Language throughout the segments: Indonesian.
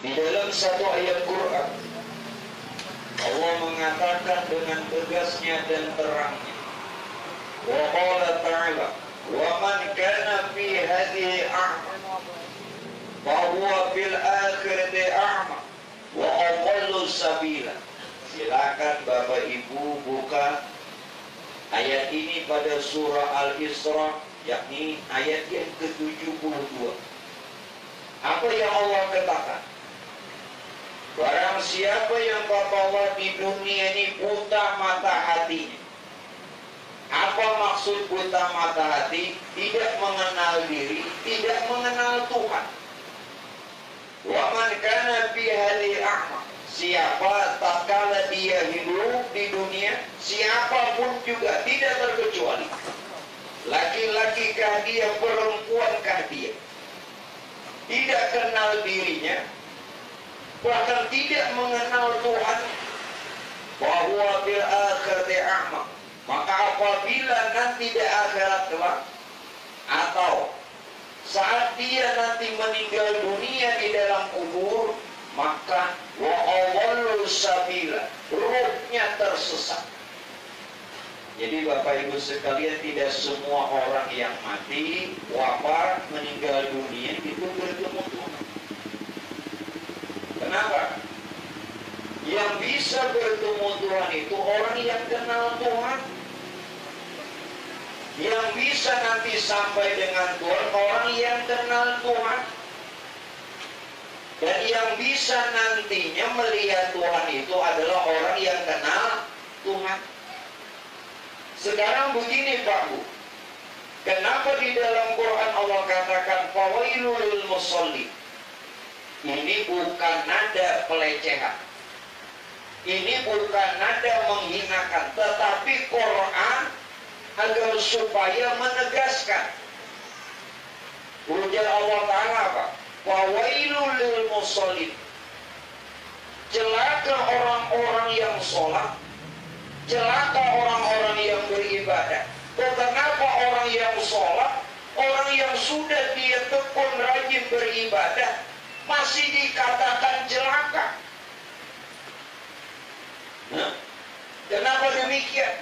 Di dalam satu ayat Quran, Allah mengatakan dengan tegasnya dan terangnya, wa qala ta'ala, wa man kana fi hadhihi a'ma fa huwa fil akhirati a'ma wa adallu sabila. Silakan Bapak Ibu buka ayat ini pada surah Al-Isra, yakni ayat yang ke-72. Apa yang Allah katakan? Barang siapa yang kata Allah di dunia ini buta mata hatinya. Apa maksud buta mata hati? Tidak mengenal diri, tidak mengenal Tuhan. Wa man kana fi hadhihi a'ma. Siapa tatkala dia hidup di dunia, siapapun juga tidak terkecuali. Laki-lakikah dia, perempuankah dia, tidak kenal dirinya, bahkan tidak mengenal Tuhan, bahwa bil akhirati a'ma, maka apabila nanti di akhirat kelak, atau saat dia nanti meninggal dunia di dalam kubur, maka wa adallu sabila, ruhnya tersesat. Jadi Bapak Ibu sekalian, tidak semua orang yang mati, wafat, meninggal dunia itu bertemu Tuhan. Kenapa? Yang bisa bertemu Tuhan itu orang yang kenal Tuhan. Yang bisa nanti sampai dengan Tuhan orang yang kenal Tuhan. Dan yang bisa nantinya melihat Tuhan itu adalah orang yang kenal Tuhan. Sekarang begini Pak Bu, kenapa di dalam Quran Allah katakan fawailul lil musholli? Ini bukan nada pelecehan, ini bukan nada menghinakan, tetapi Quran agar supaya menegaskan. Ujar Allah Ta'ala apa? Fawailul lil musholli, celaka orang-orang yang sholat, celaka orang-orang yang beribadah. Kenapa orang yang sholat, orang yang sudah dia tekun rajin beribadah, masih dikatakan celaka? Nah, kenapa demikian?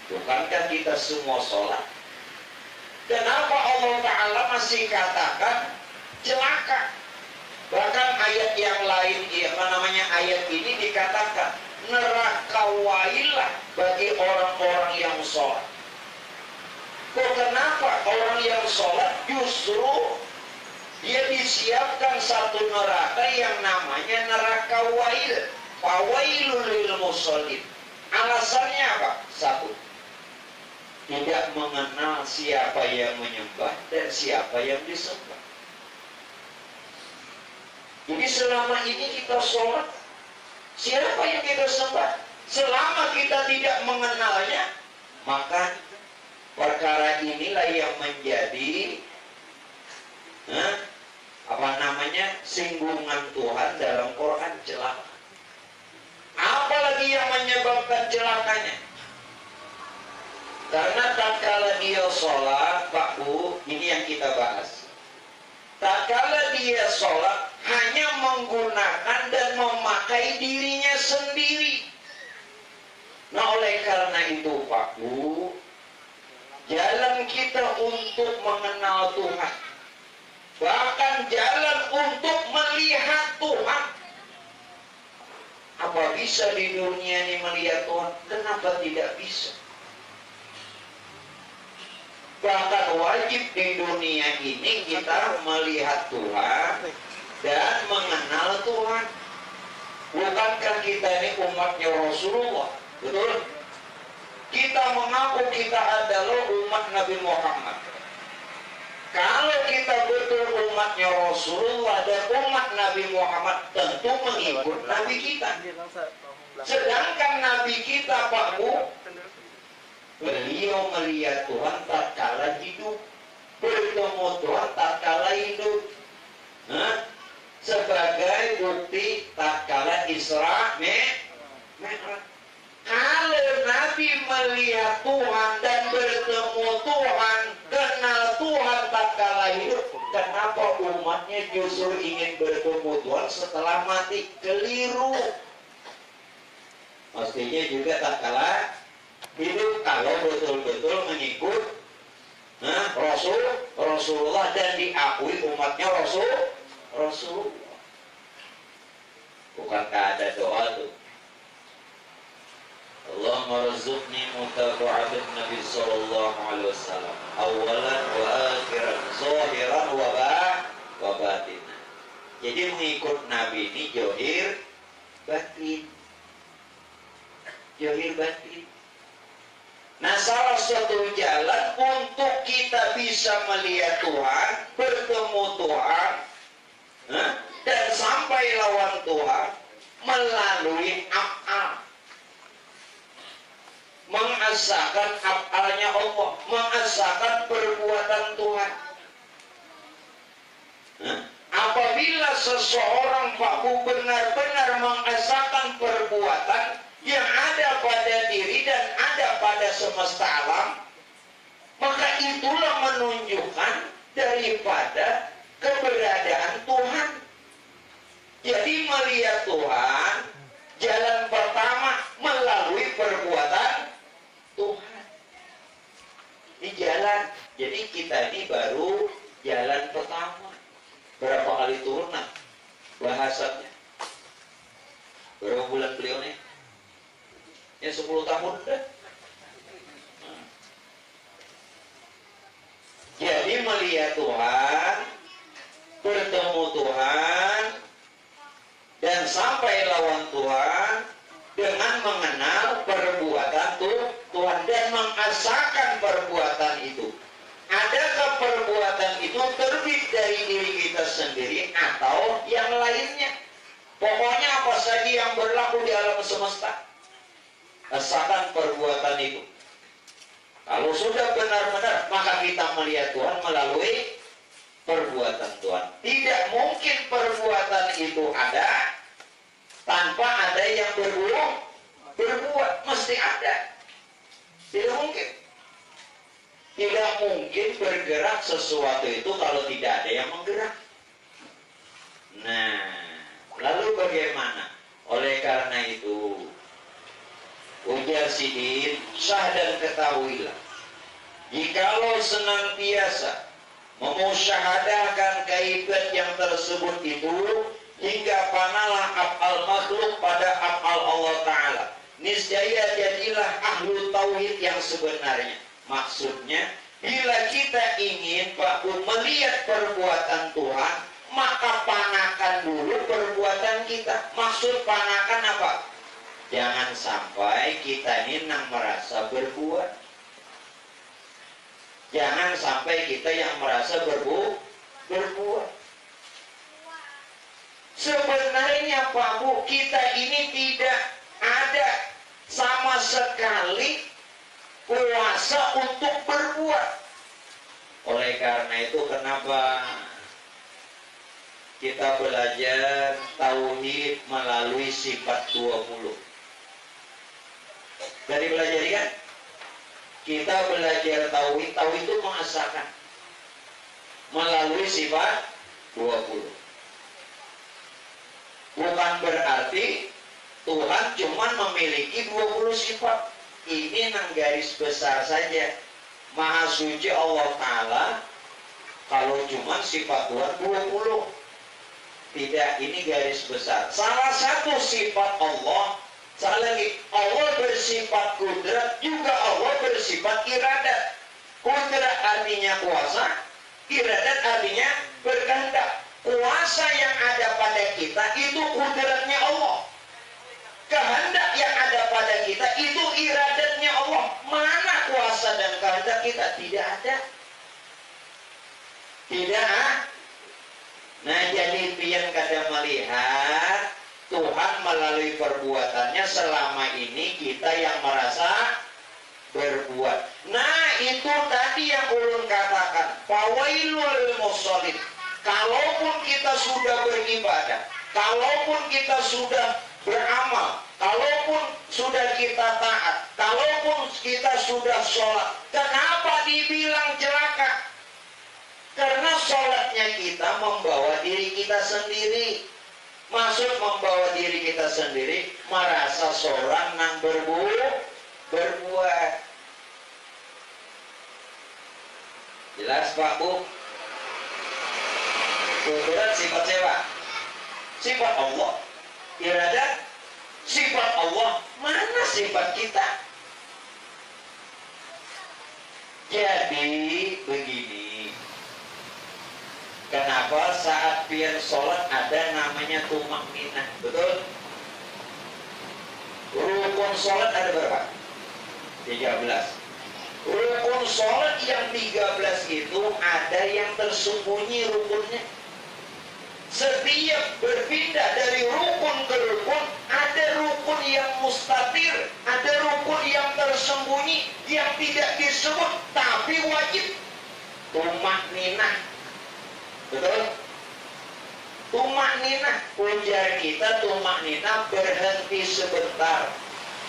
Bukankah kita semua sholat? Kenapa Allah Ta'ala masih katakan celaka? Bahkan ayat yang lain, ayat ini dikatakan neraka wailah bagi orang-orang yang sholat. Kok kenapa orang yang sholat justru dia disiapkan satu neraka yang namanya neraka wail, fawailul lil musholin. Alasannya apa? Satu, tidak mengenal siapa yang menyembah dan siapa yang disembah. Jadi selama ini kita sholat, siapa yang kita sembah? Selama kita tidak mengenalnya, maka perkara inilah yang menjadi singgungan Tuhan dalam Quran celaka. Apalagi yang menyebabkan celakanya? Karena tatkala dia sholat, Pak Bu, ini yang kita bahas. Tatkala dia sholat hanya menggunakan dan memakai dirinya sendiri. Nah, oleh karena itu Pak Bu, jalan kita untuk mengenal Tuhan, bahkan jalan untuk melihat Tuhan. Apa bisa di dunia ini melihat Tuhan? Kenapa tidak bisa? Bahkan wajib di dunia ini kita melihat Tuhan dan mengenal Tuhan. Bukankah kita ini umatnya Rasulullah? Betul? Kita mengaku kita adalah umat Nabi Muhammad. Kalau kita betul umatnya Rasulullah dan umat Nabi Muhammad, tentu mengikut Nabi kita. Sedangkan Nabi kita, Pak Bu, beliau melihat Tuhan tatkala hidup, bertemu Tuhan tatkala hidup. Sebagai bukti tatkala Isra Mi'raj. Kalau Nabi melihat Tuhan dan bertemu Tuhan, kenal Tuhan tatkala hidup, kenapa umatnya justru ingin bertemu Tuhan setelah mati? Keliru. Mestinya juga tak kalah hidup kalau betul-betul mengikut Rasulullah dan diakui umatnya Rasulullah. Bukankah ada doa tuh? Allahumma rzuqni mutaba'at Nabi sallallahu alaihi wasallam awalan wa akhiran zahiran wa batinan. Jadi mengikut Nabi ini johir batin. Johir batin. Nah, salah satu jalan untuk kita bisa melihat Tuhan, bertemu Tuhan, dan sampai lawan Tuhan melalui af'al. Mengasahkan af'alnya Allah, mengasahkan perbuatan Tuhan. Apabila seseorang benar-benar mengasahkan perbuatan yang ada pada diri dan ada pada semesta alam, maka itulah menunjukkan daripada keberadaan Tuhan. Jadi melihat Tuhan, jalan pertama melalui perbuatan Tuhan. Ini jalan. Jadi kita ini baru jalan pertama. Berapa kali turun nah bahasanya? Berapa bulan beliau nih? Ya 10 tahun dah. Jadi melihat Tuhan, bertemu Tuhan, dan sampai lawan Tuhan dengan mengenal perbuatan Tuhan dan mengasahkan perbuatan itu. Adakah perbuatan itu terbit dari diri kita sendiri atau yang lainnya? Pokoknya apa saja yang berlaku di alam semesta, asahkan perbuatan itu. Kalau sudah benar-benar, maka kita melihat Tuhan melalui perbuatan Tuhan. Tidak mungkin perbuatan itu ada tanpa ada yang berbuat. Mesti ada. Tidak mungkin. Tidak mungkin bergerak sesuatu itu kalau tidak ada yang menggerak. Nah, lalu bagaimana? Oleh karena itu, ujar Sidin, sah dan ketahuilah, jikalau senantiasa memusyahadahkan kaibat yang tersebut itu hingga panalah af'al makhluk pada af'al Allah Ta'ala, niscaya jadilah ahlu tauhid yang sebenarnya. Maksudnya, bila kita ingin melihat perbuatan Tuhan, maka panakan dulu perbuatan kita. Maksud panakan apa? Jangan sampai kita ini merasa berbuat. Jangan sampai kita yang merasa berbuat. Sebenarnya Pak Bu, kita ini tidak ada sama sekali kuasa untuk berbuat. Oleh karena itu kenapa kita belajar tauhid melalui sifat 20. Dari belajar kan? Kita belajar tauhid itu mengasahkan melalui sifat 20. Bukan berarti Tuhan cuma memiliki 20 sifat. Ini nang garis besar saja. Maha suci Allah Ta'ala kalau cuma sifat Tuhan 20. Tidak, ini garis besar. Salah satu sifat Allah, Allah bersifat kudrat, juga Allah bersifat iradat. Kudrat artinya kuasa, iradat artinya berkehendak. Kuasa yang ada pada kita itu kudratnya Allah. Kehendak yang ada pada kita itu iradatnya Allah. Mana kuasa dan kehendak kita? Tidak ada. Tidak. Nah, jadi pian kada melihat Tuhan melalui perbuatannya selama ini kita yang merasa berbuat. Nah, itu tadi yang ulun katakan. Fawailul musallin. Kalaupun kita sudah beribadah, kalaupun kita sudah beramal, kalaupun sudah kita taat, kalaupun kita sudah sholat, kenapa dibilang celaka? Karena sholatnya kita membawa diri kita sendiri. Maksud membawa diri kita sendiri, merasa seorang nang berbuat. Jelas Pak Bu? Ukuran sifat siapa? Sifat Allah. Iradat sifat Allah. Mana sifat kita? Jadi begini. Kenapa saat pian sholat ada namanya tumakninah? Betul? Rukun sholat ada berapa? 13. Rukun sholat yang 13 itu ada yang tersembunyi rukunnya. Setiap berpindah dari rukun ke rukun, ada rukun yang mustatir, ada rukun yang tersembunyi, yang tidak disebut, tapi wajib. Tumakninah. Betul? Tumakninah. Ujar kita tumakninah berhenti sebentar.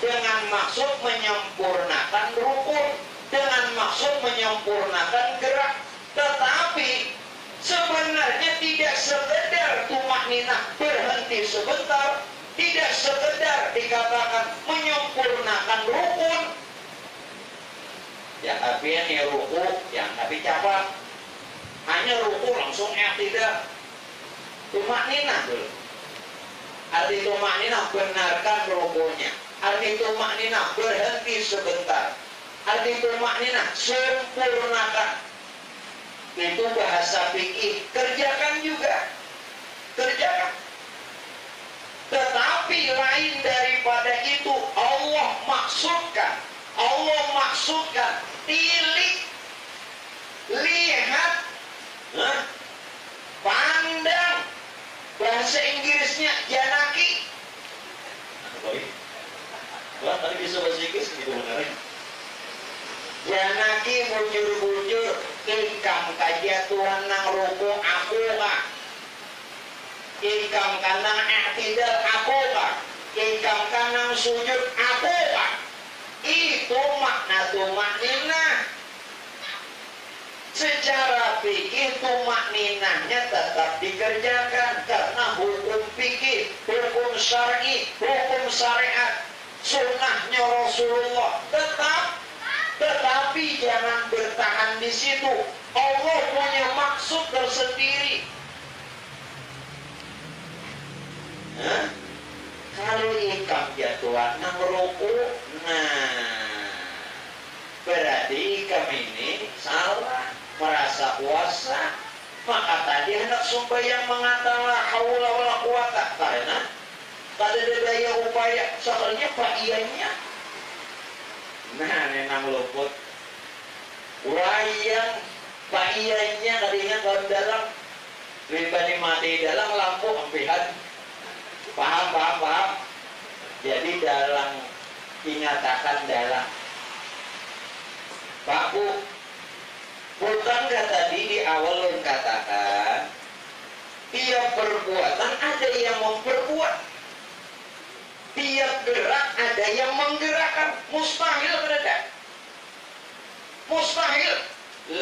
Dengan maksud menyempurnakan rukun. Dengan maksud menyempurnakan gerak. Tetapi sebenarnya tidak sekedar tumakninah berhenti sebentar. Tidak sekedar dikatakan menyempurnakan rukun. Ya artinya ya ruku, yang tapi capat. Hanya ruku langsung tidak. Tumakninah dulu. Arti tumakninah benarkan rukunya. Arti tumakninah berhenti sebentar. Arti tumakninah sempurnakan. Itu bahasa fikih. Kerjakan juga. Kerjakan. Tetapi lain daripada itu Allah maksudkan. Allah maksudkan. Tilik. Lihat. Pandang. Bahasa Inggrisnya janaki. Wah, tadi bisa bahasa Inggris gitu benar. Janaki bujur-bujur ingkang kajatuhan nang ruku aku kah. Ingkang kanang i'tidal aku kah. Ingkang kanang sujud aku kah. Itu makna tumakninah. Secara fikih tumakninahnya tetap dikerjakan karena hukum fikih, hukum syar'i, hukum syariat, sunnahnya Rasulullah tetapi jangan bertahan di situ. Allah punya maksud tersendiri. Kalau ikam jatuhan nang ruku, berarti ikam ini salah. Merasa puasa, maka tadi hendak sembahyang mengatakan la haula wala quwata karena tak ada daya upaya soalnya pakaiannya. Nah, nenang luput. Wayang pakaiannya kadinya kalau dalam pribadi mati dalam lampu ampihan. Paham. Jadi dalam dinyatakan dalam. Pak Bu, bukankah tadi di awal lu katakan tiap perbuatan ada yang memperbuat, tiap gerak ada yang menggerakkan. Mustahil berada. Mustahil.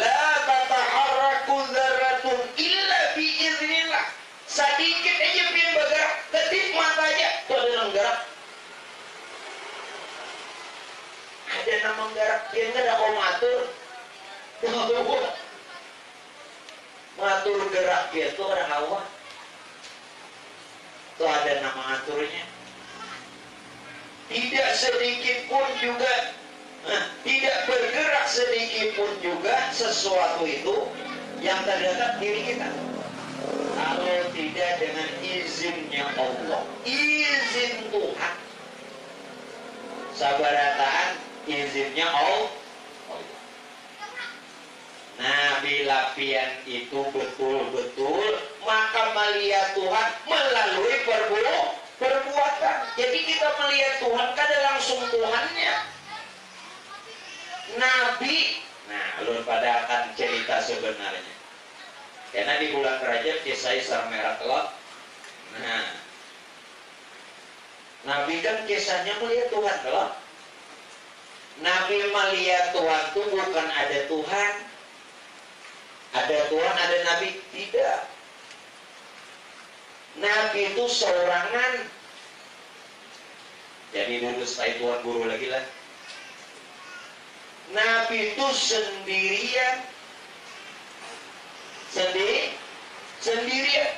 La tataharraku dzarratun illa biiznillah. Sedikit aja pian bergerak, ketip mata aja tuh ada yang gerak. Ada nama gerak, pian ada kau matur. Matur gerak dia tuh orang awak. Tuh ada nama aturnya. Tidak sedikit pun juga, tidak bergerak sedikit pun juga sesuatu itu yang terdekat diri kita. Kalau tidak dengan izinnya Allah, izin Tuhan, sabarataan izinnya Allah. Nah, bila pian itu betul-betul, maka melihat Tuhan melalui perbuatan. Jadi kita melihat Tuhan kada langsung Tuhannya. Nabi, nah lu pada akan cerita sebenarnya. Karena di bulan Rajab kisah Isra Mi'raj telok. Nah, Nabi kan kisahnya melihat Tuhan telok. Nabi melihat Tuhan itu bukan ada Tuhan. Ada Tuhan, ada Nabi? Tidak. Nabi itu seorangan. Jadi dulu setelah Tuhan guru lagi lah. Nabi itu sendirian. Sendirian.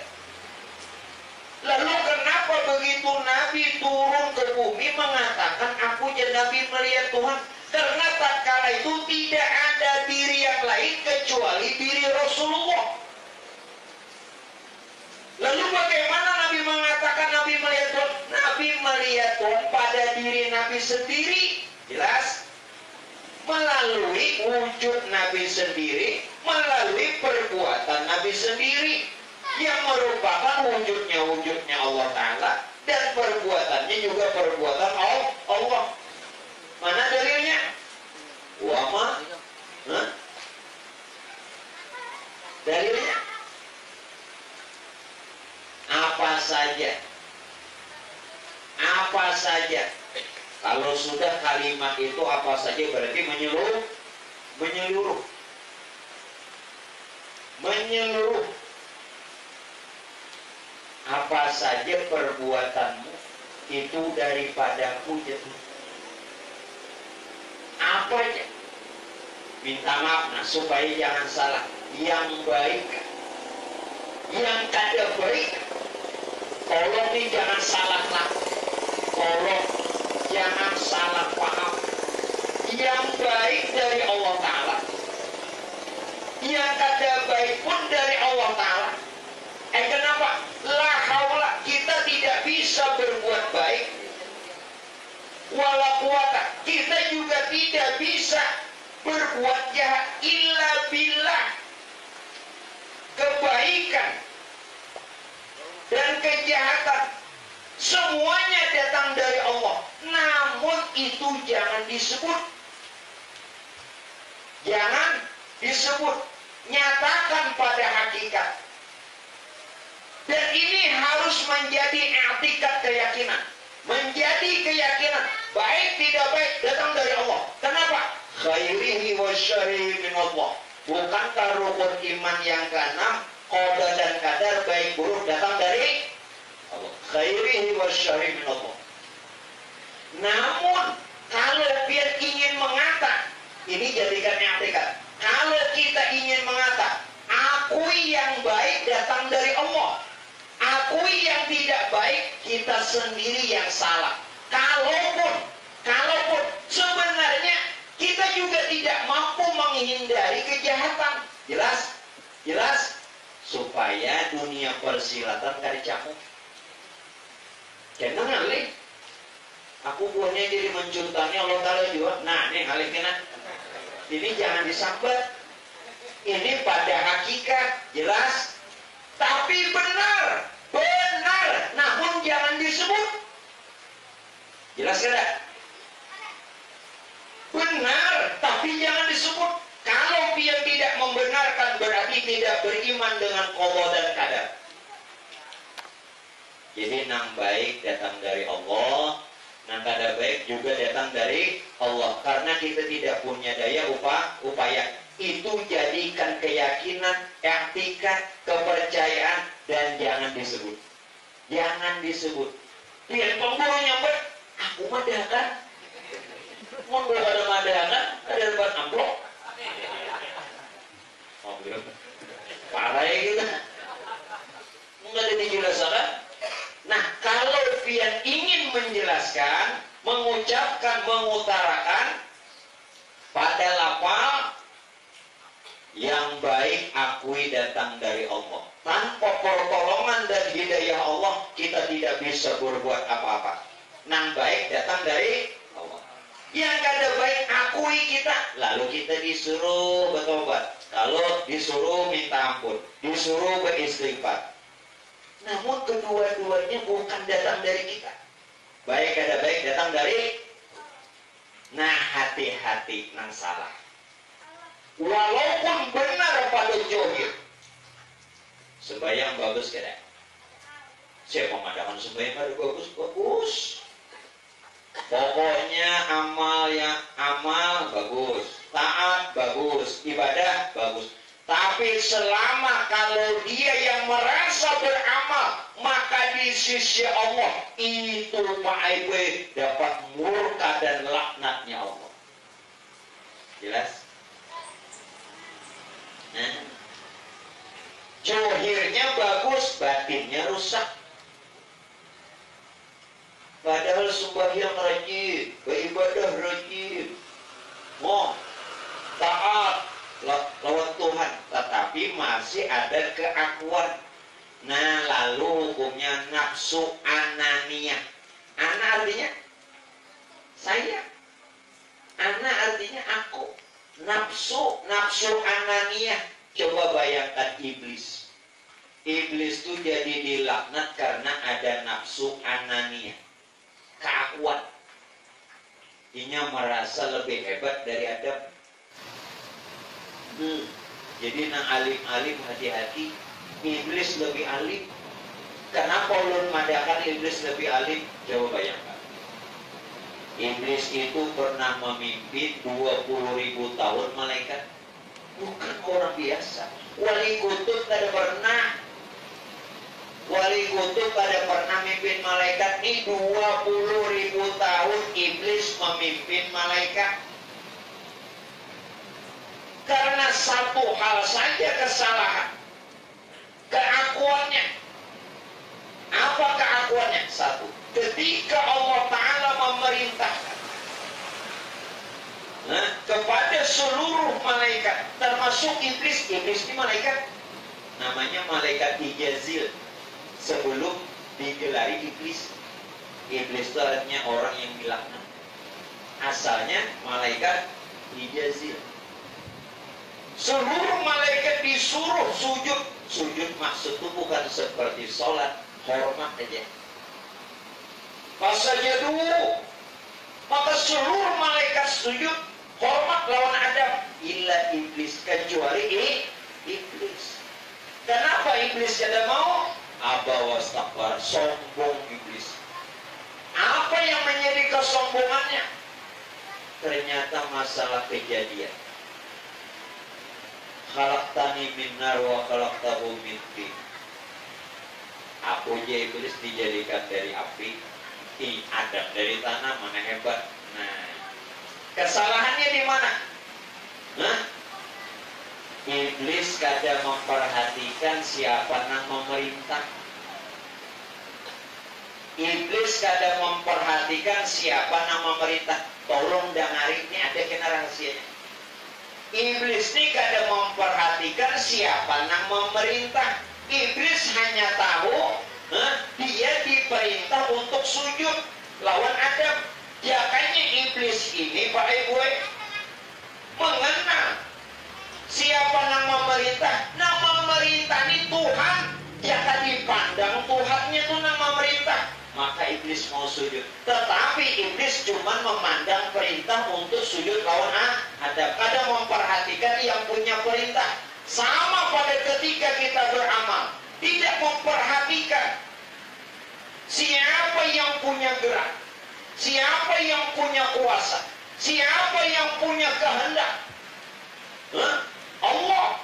Lalu kenapa begitu Nabi turun ke bumi mengatakan aku jadi Nabi melihat Tuhan? Karena tatkala itu tidak ada diri yang lain kecuali diri Rasulullah. Lalu bagaimana Nabi mengatakan Nabi melihat Tuhan? Nabi melihat Tuhan pada diri Nabi sendiri. Jelas? Melalui wujud Nabi sendiri, melalui perbuatan Nabi sendiri, yang merupakan wujudnya Allah Ta'ala, dan perbuatannya juga perbuatan Allah. Mana dalilnya? Wama? Dalilnya? Apa saja? Apa saja? Kalau sudah kalimat itu apa saja berarti menyeluruh. Apa saja perbuatanmu itu daripadaku jadi. Apa aja? Minta maaf, nah supaya jangan salah. Yang baik, yang kada baik, tolong nih jangan salah lah. Tolong jangan salah paham. Yang baik dari Allah Ta'ala, yang kada baik pun dari Allah Ta'ala. Kenapa? La haula, kita tidak bisa berbuat baik. Wala quwata, kita juga tidak bisa berbuat jahat illa billah. Kebaikan dan kejahatan semuanya datang dari Allah. Namun itu jangan disebut. Jangan disebut. Nyatakan pada hakikat. Dan ini harus menjadi i'tikad keyakinan. Menjadi keyakinan. Baik tidak baik datang dari Allah. Kenapa? Khairihi wa syarrihi min Allah. Bukankah rukun iman yang keenam, qada dan qadar baik buruk datang dari Allah. Khairihi wa syarrihi min Allah. Namun kalau dia ingin mengatakan, ini jadikan i'tikad. Kalau kita ingin mengatakan, akui yang baik datang dari Allah, akui yang tidak baik kita sendiri yang salah. Kalaupun sebenarnya kita juga tidak mampu menghindari kejahatan. Jelas? Supaya dunia persilatan kada camuk. Kenapa ngalih? Aku buahnya jadi mencurtanya Allah Ta'ala juga. Nah, ini ngalih kena. Ini jangan disambat. Ini pada hakikat. Jelas? Tapi benar. Namun jangan disebut. Jelas kada? Benar, tapi jangan disebut. Kalau dia tidak membenarkan berarti tidak beriman dengan qada dan qadar. Jadi nang baik datang dari Allah, nang kada baik juga datang dari Allah. Karena kita tidak punya daya upaya. Itu jadikan keyakinan, i'tikad, kepercayaan, dan jangan disebut. Jangan disebut. Dia pemburu nyamper, aku mah dahakan. Mun gak ada madahakan, ada buat amplop. Oh, parah ya gitu. Enggak ada dijelaskan. Nah, kalau pian ingin menjelaskan, mengucapkan, mengutarakan pada lafal yang baik akui datang dari Allah. Tanpa pertolongan dan hidayah Allah, kita tidak bisa berbuat apa-apa. Nang baik datang dari Allah. Yang kada baik akui kita. Lalu kita disuruh bertobat. Kalau disuruh minta ampun, disuruh beristighfar. Namun kedua-duanya bukan datang dari kita. Baik kada baik datang dari. Nah, hati-hati nang salah. Walaupun benar pada johir. Sembahyang bagus kada? Saya pemandangan sembahyang ada bagus. Pokoknya amal bagus, taat bagus, ibadah bagus. Tapi selama kalau dia yang merasa beramal, maka di sisi Allah itu Pak Ibu dapat murka dan laknatnya Allah. Jelas? Nah, johirnya bagus, batinnya rusak. Padahal sembahyang rajin, beribadah rajin, taat lawan Tuhan, tetapi masih ada keakuan. Nah, lalu hukumnya nafsu ananiyah. Ana artinya saya, ana artinya aku. Nafsu ananiyah. Coba bayangkan iblis. Iblis itu jadi dilaknat karena ada nafsu ananiyah, keakuan. Dia merasa lebih hebat dari Adam. Jadi nang alim-alim hati-hati, iblis lebih alim. Kenapa ulun madakan iblis lebih alim? Coba bayangkan. Iblis itu pernah memimpin 20.000 tahun malaikat. Bukan orang biasa. Wali kutub kada pernah. Wali kutub kada pernah memimpin malaikat. Ini 20.000 tahun iblis memimpin malaikat. Karena satu hal saja kesalahan, keakuannya. Apa keakuannya? Satu, ketika Allah Ta'ala memerintahkan kepada seluruh malaikat, termasuk iblis. Iblis ini malaikat, namanya malaikat Ijazil. Sebelum digelari iblis, iblis itu artinya orang yang dilaknat. Asalnya malaikat Ijazil. Seluruh malaikat disuruh sujud. Sujud maksud itu bukan seperti sholat, hormat aja. Fasajadu, maka seluruh malaikat sujud, hormat lawan Adam. Illa iblis, kecuali iblis. Kenapa iblis tidak mau? Aba wastakbar, sombong iblis. Apa yang menjadi kesombongannya? Ternyata masalah kejadian. Khalaqtani min nar wa khalaqtahu min tin. Aku je iblis dijadikan dari api, Adam dari tanah, mana hebat. Nah, kesalahannya di mana? Iblis kadang memperhatikan siapa yang memerintah. Iblis kadang memperhatikan siapa yang memerintah. Tolong dengarin, ini ada kena rahasianya. Iblis ini kadang memperhatikan siapa yang memerintah. Iblis hanya tahu dia diperintah untuk sujud lawan Adam. Makanya iblis ini Pak Ibu mengenal siapa yang memerintah. Yang memerintah ini Tuhan. Jika dipandang Tuhannya itu yang memerintah, maka iblis mau sujud. Tetapi iblis cuma memandang perintah untuk sujud lawan Adam. Kadang memperhatikan yang punya perintah. Sama pada ketika kita beramal, tidak memperhatikan siapa yang punya gerak, siapa yang punya kuasa, siapa yang punya kehendak. Allah.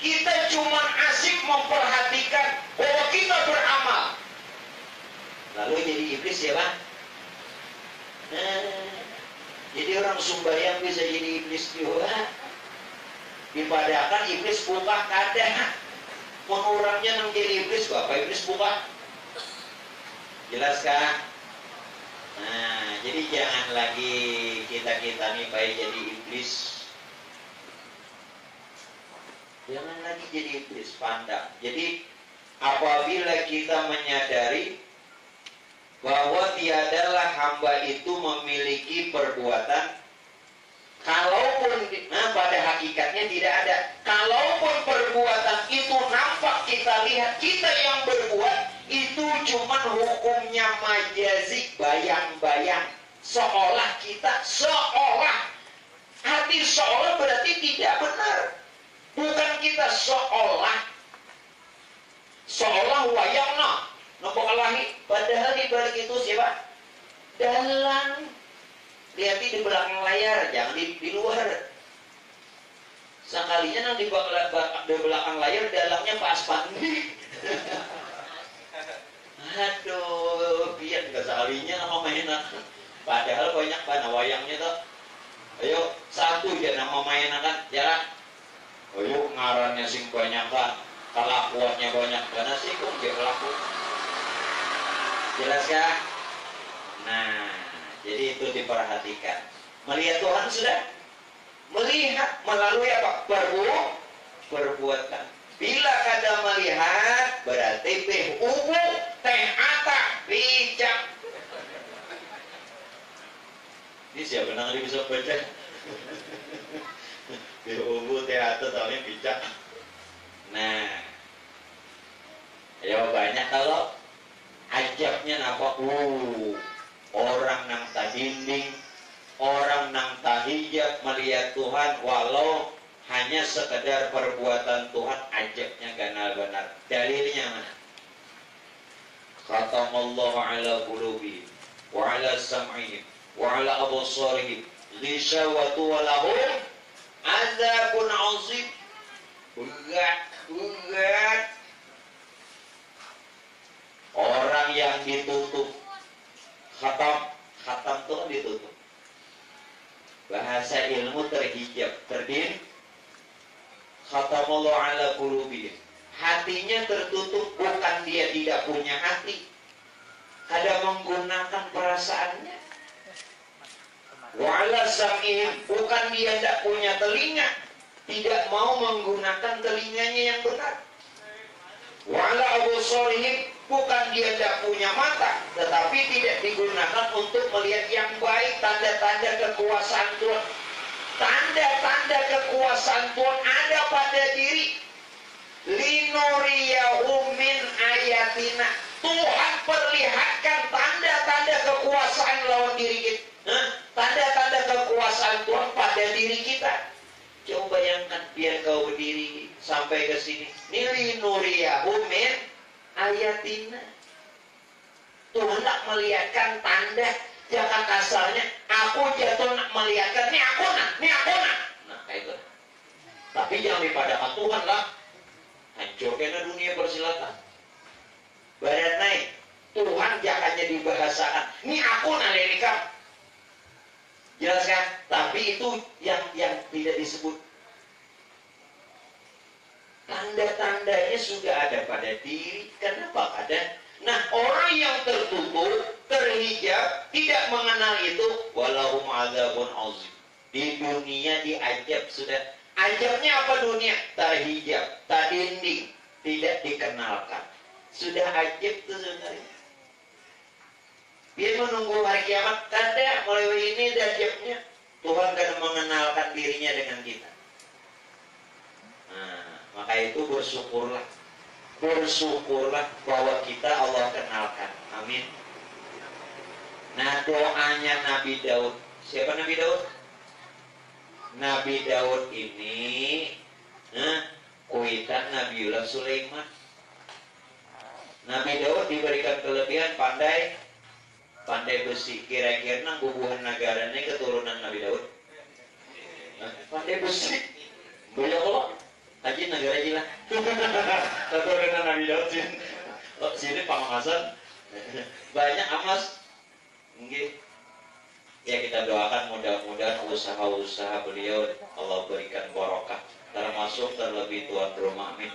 Kita cuma asik memperhatikan bahwa kita beramal. Lalu jadi iblis ya Pak. Jadi orang sembahyang bisa jadi iblis juga. Dipadahkan iblis buka kada. Mengurangnya menjadi iblis, Bapak iblis buka. Jelas kan? Nah, jadi jangan lagi kita nih baik jadi iblis. Jangan lagi jadi iblis, pandang. Jadi apabila kita menyadari bahwa tiadalah hamba itu memiliki perbuatan, kalaupun pada hakikatnya tidak ada. Kalaupun perbuatan itu nampak kita lihat, kita yang berbuat itu cuma hukumnya majazi, bayang-bayang. Seolah kita, seolah. Arti seolah berarti tidak benar. Bukan kita seolah wayang nopo kalahi. Padahal di balik itu siapa? Dalang. Lihat di belakang layar, jangan di luar. Sekalinya nang di belakang layar dalangnya Pak Pandi. Aduh, biar nggak sekalinya nama mainan. Padahal banyak mana wayangnya tuh. Ayo satu aja nama mainan kan, jalan. Ayo ngarannya sing banyak kan, kelakuannya banyak. Karena sih kok dia kelaku. Jelas kan? Nah, jadi itu diperhatikan. Melihat Tuhan sudah. Melihat melalui apa? Perbuatan. Bila kada melihat berarti ubu teh ata bijak. Ini siapa yang bisa baca? Ubu teh ata tahunya bijak. Nah, ya banyak kalau ajabnya napa? Orang nang tadinding, orang nang tahijab melihat Tuhan walau hanya sekedar perbuatan Tuhan ajabnya ganal benar. Dalilnya mana? Khatamallahu ala qulubi wa ala sam'ihim wa ala absarihim ghishawatu wa lahum adzabun 'azim. Ugat. Orang yang ditutup khatam itu kan ditutup. Bahasa ilmu terhijab, terdin. Khatamallahu ala qulubihim. Hatinya tertutup, bukan dia tidak punya hati. Ada menggunakan perasaannya. Wa ala sam'ihim, bukan dia tidak punya telinga, tidak mau menggunakan telinganya yang benar. Wa ala absarihim, bukan dia tidak punya mata, tetapi tidak digunakan untuk melihat yang baik, tanda-tanda kekuasaan Tuhan. Tanda-tanda kekuasaan Tuhan ada pada diri. Linuriyahu min ayatina. Tuhan perlihatkan tanda-tanda kekuasaan lawan diri kita. Tanda-tanda kekuasaan Tuhan pada diri kita. Coba bayangkan, biar kau berdiri sampai ke sini. Linuriyahu min ayatina. Tuhan nak melihatkan tanda. Jangan kasarnya, aku jatuh nak melihatkan, ini aku nak. Nah, kayak itu. Tapi jangan dipadakan Tuhan lah. Hancurkan dunia persilatan. Barat naik. Tuhan jangan jadi bahasakan. Ini aku nak lirikam. Jelas kan? Tapi itu yang tidak disebut. Tanda-tandanya sudah ada pada diri. Kenapa ada? Nah, orang yang tertutup, terhijab, tidak mengenal itu, walahum adzabun 'azim. Di dunia diajab sudah. Ajabnya apa dunia? Terhijab, tadinding, tidak dikenalkan. Sudah ajab itu sebenarnya. Dia menunggu hari kiamat, kada mulai ini ajabnya. Tuhan akan mengenalkan dirinya dengan kita. Nah, maka itu bersyukurlah. Bersyukurlah bahwa kita Allah kenalkan. Amin. Nah, doanya Nabi Daud. Siapa Nabi Daud? Nabi Daud ini kuitan Nabiullah Sulaiman. Nabi Daud diberikan kelebihan pandai besi. Kira-kira nang bubuhan negaranya keturunan Nabi Daud. Pandai besi. Boleh Allah. Haji negara aja lah. Keturunan Nabi Daud sini pamakasan banyak amas. Nggih. Ya kita doakan mudah-mudahan usaha-usaha beliau Allah berikan barokah, termasuk terlebih tuan rumah. Amin.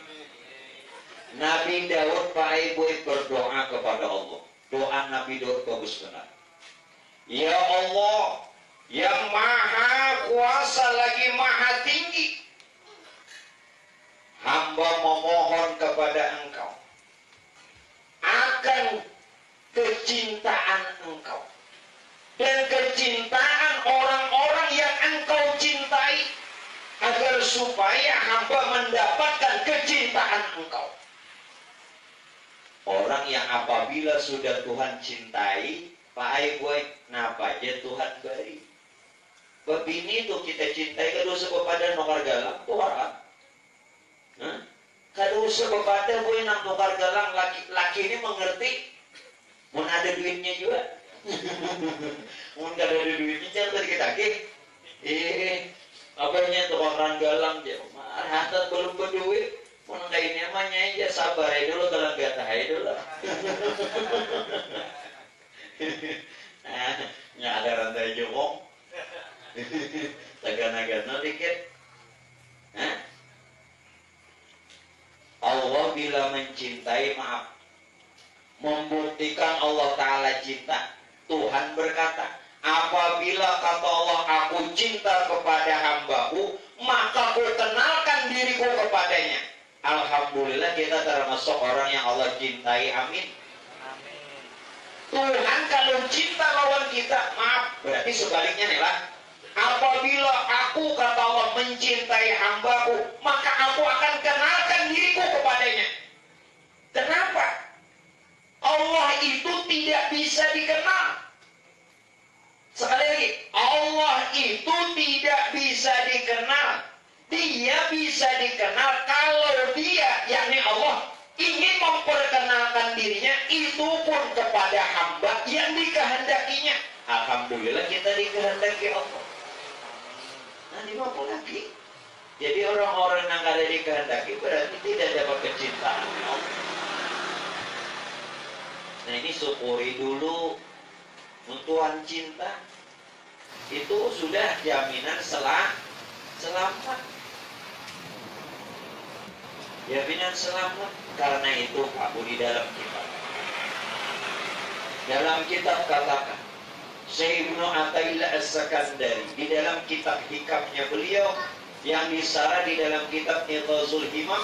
Nabi Daud Pak Ibu berdoa kepada Allah. Doa Nabi Daud bagus benar. Ya Allah, yang maha kuasa lagi maha tinggi, hamba memohon kepada Engkau akan kecintaan Engkau dan kecintaan orang-orang yang Engkau cintai, agar supaya hamba mendapatkan kecintaan Engkau. Orang yang apabila sudah Tuhan cintai, Pak Aiboy, napa aja Tuhan beri. Bebini itu kita cintai kada usah kepada nukar galang, Tuhan. Kada usah kepada boy nang nukar galang, laki ini mengerti. Mun ada duitnya juga. Mun kada ada duitnya jangan tadi kita Abahnya tuh orang galang dia, harta belum berduit, mau kayak ini namanya aja sabar aja dulu kalau gak tahu dulu. Ada rantai jongkok, tegana-gana dikit. Allah bila mencintai, maaf, membuktikan Allah Ta'ala cinta. Tuhan berkata, apabila kata Allah, aku cinta kepada hambaku, maka ku kenalkan diriku kepadanya. Alhamdulillah kita termasuk orang yang Allah cintai. Amin. Tuhan kalau cinta lawan kita, maaf, berarti sebaliknya nih lah. Apabila aku, kata Allah, mencintai hambaku, maka aku akan kenalkan diriku kepadanya. Kenapa? Allah itu tidak bisa dikenal. Sekali lagi, Allah itu tidak bisa dikenal. Dia bisa dikenal kalau dia, yakni Allah, ingin memperkenalkan dirinya, itu pun kepada hamba yang dikehendakinya. Alhamdulillah kita dikehendaki Allah. Nah, ini apa lagi? Jadi orang-orang yang ada dikehendaki berarti tidak dapat kecintaan Allah. Nah, ini syukuri dulu. Tuhan cinta itu sudah jaminan selamat. Jaminan selamat. Karena itu Abu di dalam kitab. Dalam kitab katakan, Syekh Ibnu Athaillah As-Sakandari di dalam kitab hikamnya beliau yang disarah di dalam kitab Ighazul Himam,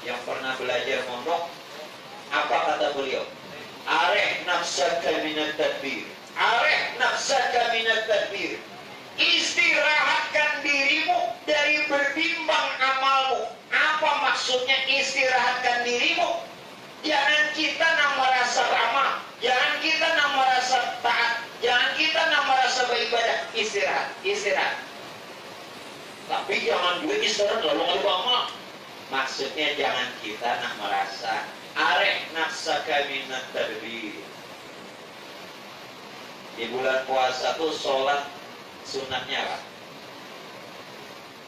yang pernah belajar mondok, apa kata beliau? Areh nafsaka minat tadbir. Areh nafsaka minat tadbir. Istirahatkan dirimu dari berbimbang amalmu. Apa maksudnya istirahatkan dirimu? Jangan kita merasa beramal, jangan kita merasa taat, jangan kita merasa beribadah. Istirahat. Tapi jangan duit istirahat lalu beramal. Maksudnya jangan kita merasa areh nafsaka minat tadbir. Di bulan puasa tuh sholat sunatnya apa?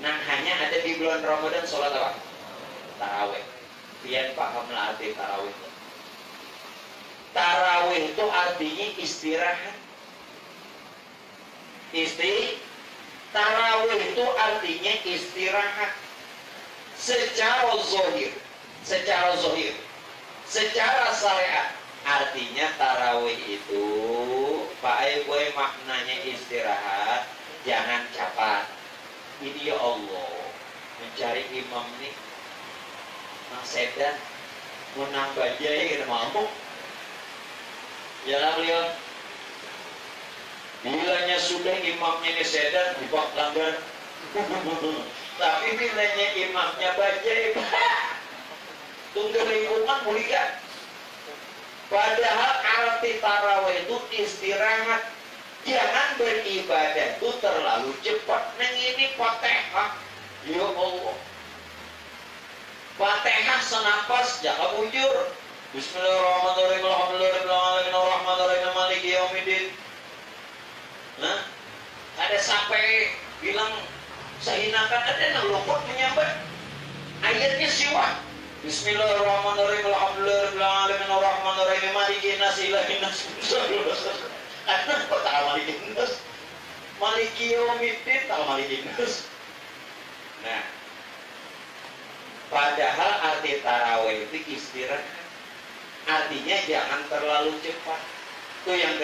Nah, hanya ada di bulan Ramadan sholat apa? Tarawih. Pian pahamlah arti tarawih. Tarawih itu artinya istirahat. Tarawih itu artinya istirahat. Secara zahir. Secara syariat. Artinya tarawih itu Pak Boy maknanya istirahat, jangan capat. Ini ya Allah mencari imam nih Mang Sedan menang bajai kita mau ya lah beliau. Bilanya sudah imamnya ini Sedan dipak langgar. Tapi bilanya imamnya bajai tunggu lingkungan mulia. Padahal arti tarawih itu istirahat. Jangan beribadah itu terlalu cepat. Neng ini Fatihah. Ya Allah. Fatihah senapas jangan bujur. Bismillahirrahmanirrahim. Alhamdulillahirrahmanirrahim. Maliki yaumiddin. Nah, ada sampai bilang saya hinakan, ada yang luput menyambat. Ayatnya siwak. Bismillahirrahmanirrahim. Alhamdulillahirrahmanirrahim. Maliki nas ilahin nas. Karena kok tak maliki nas? Maliki yaumiddin tak maliki nas. Nah, padahal arti tarawih itu istirahat. Artinya jangan terlalu cepat. Itu yang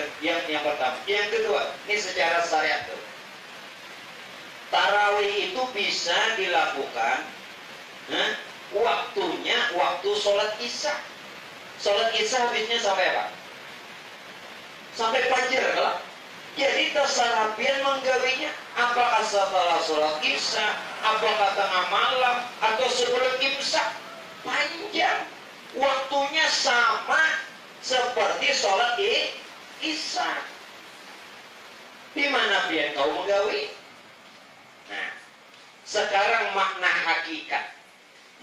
pertama. Yang kedua, ini secara syariat tuh. Tarawih itu bisa dilakukan waktunya waktu sholat isya. Sholat isya habisnya sampai apa? Sampai fajar lah. Jadi terserah pian menggawinya. Apakah setelah sholat isya, apakah tengah malam, atau sebelum imsak. Panjang. Waktunya sama seperti sholat isya. Di mana pian kau menggawi? Nah, sekarang makna hakikat.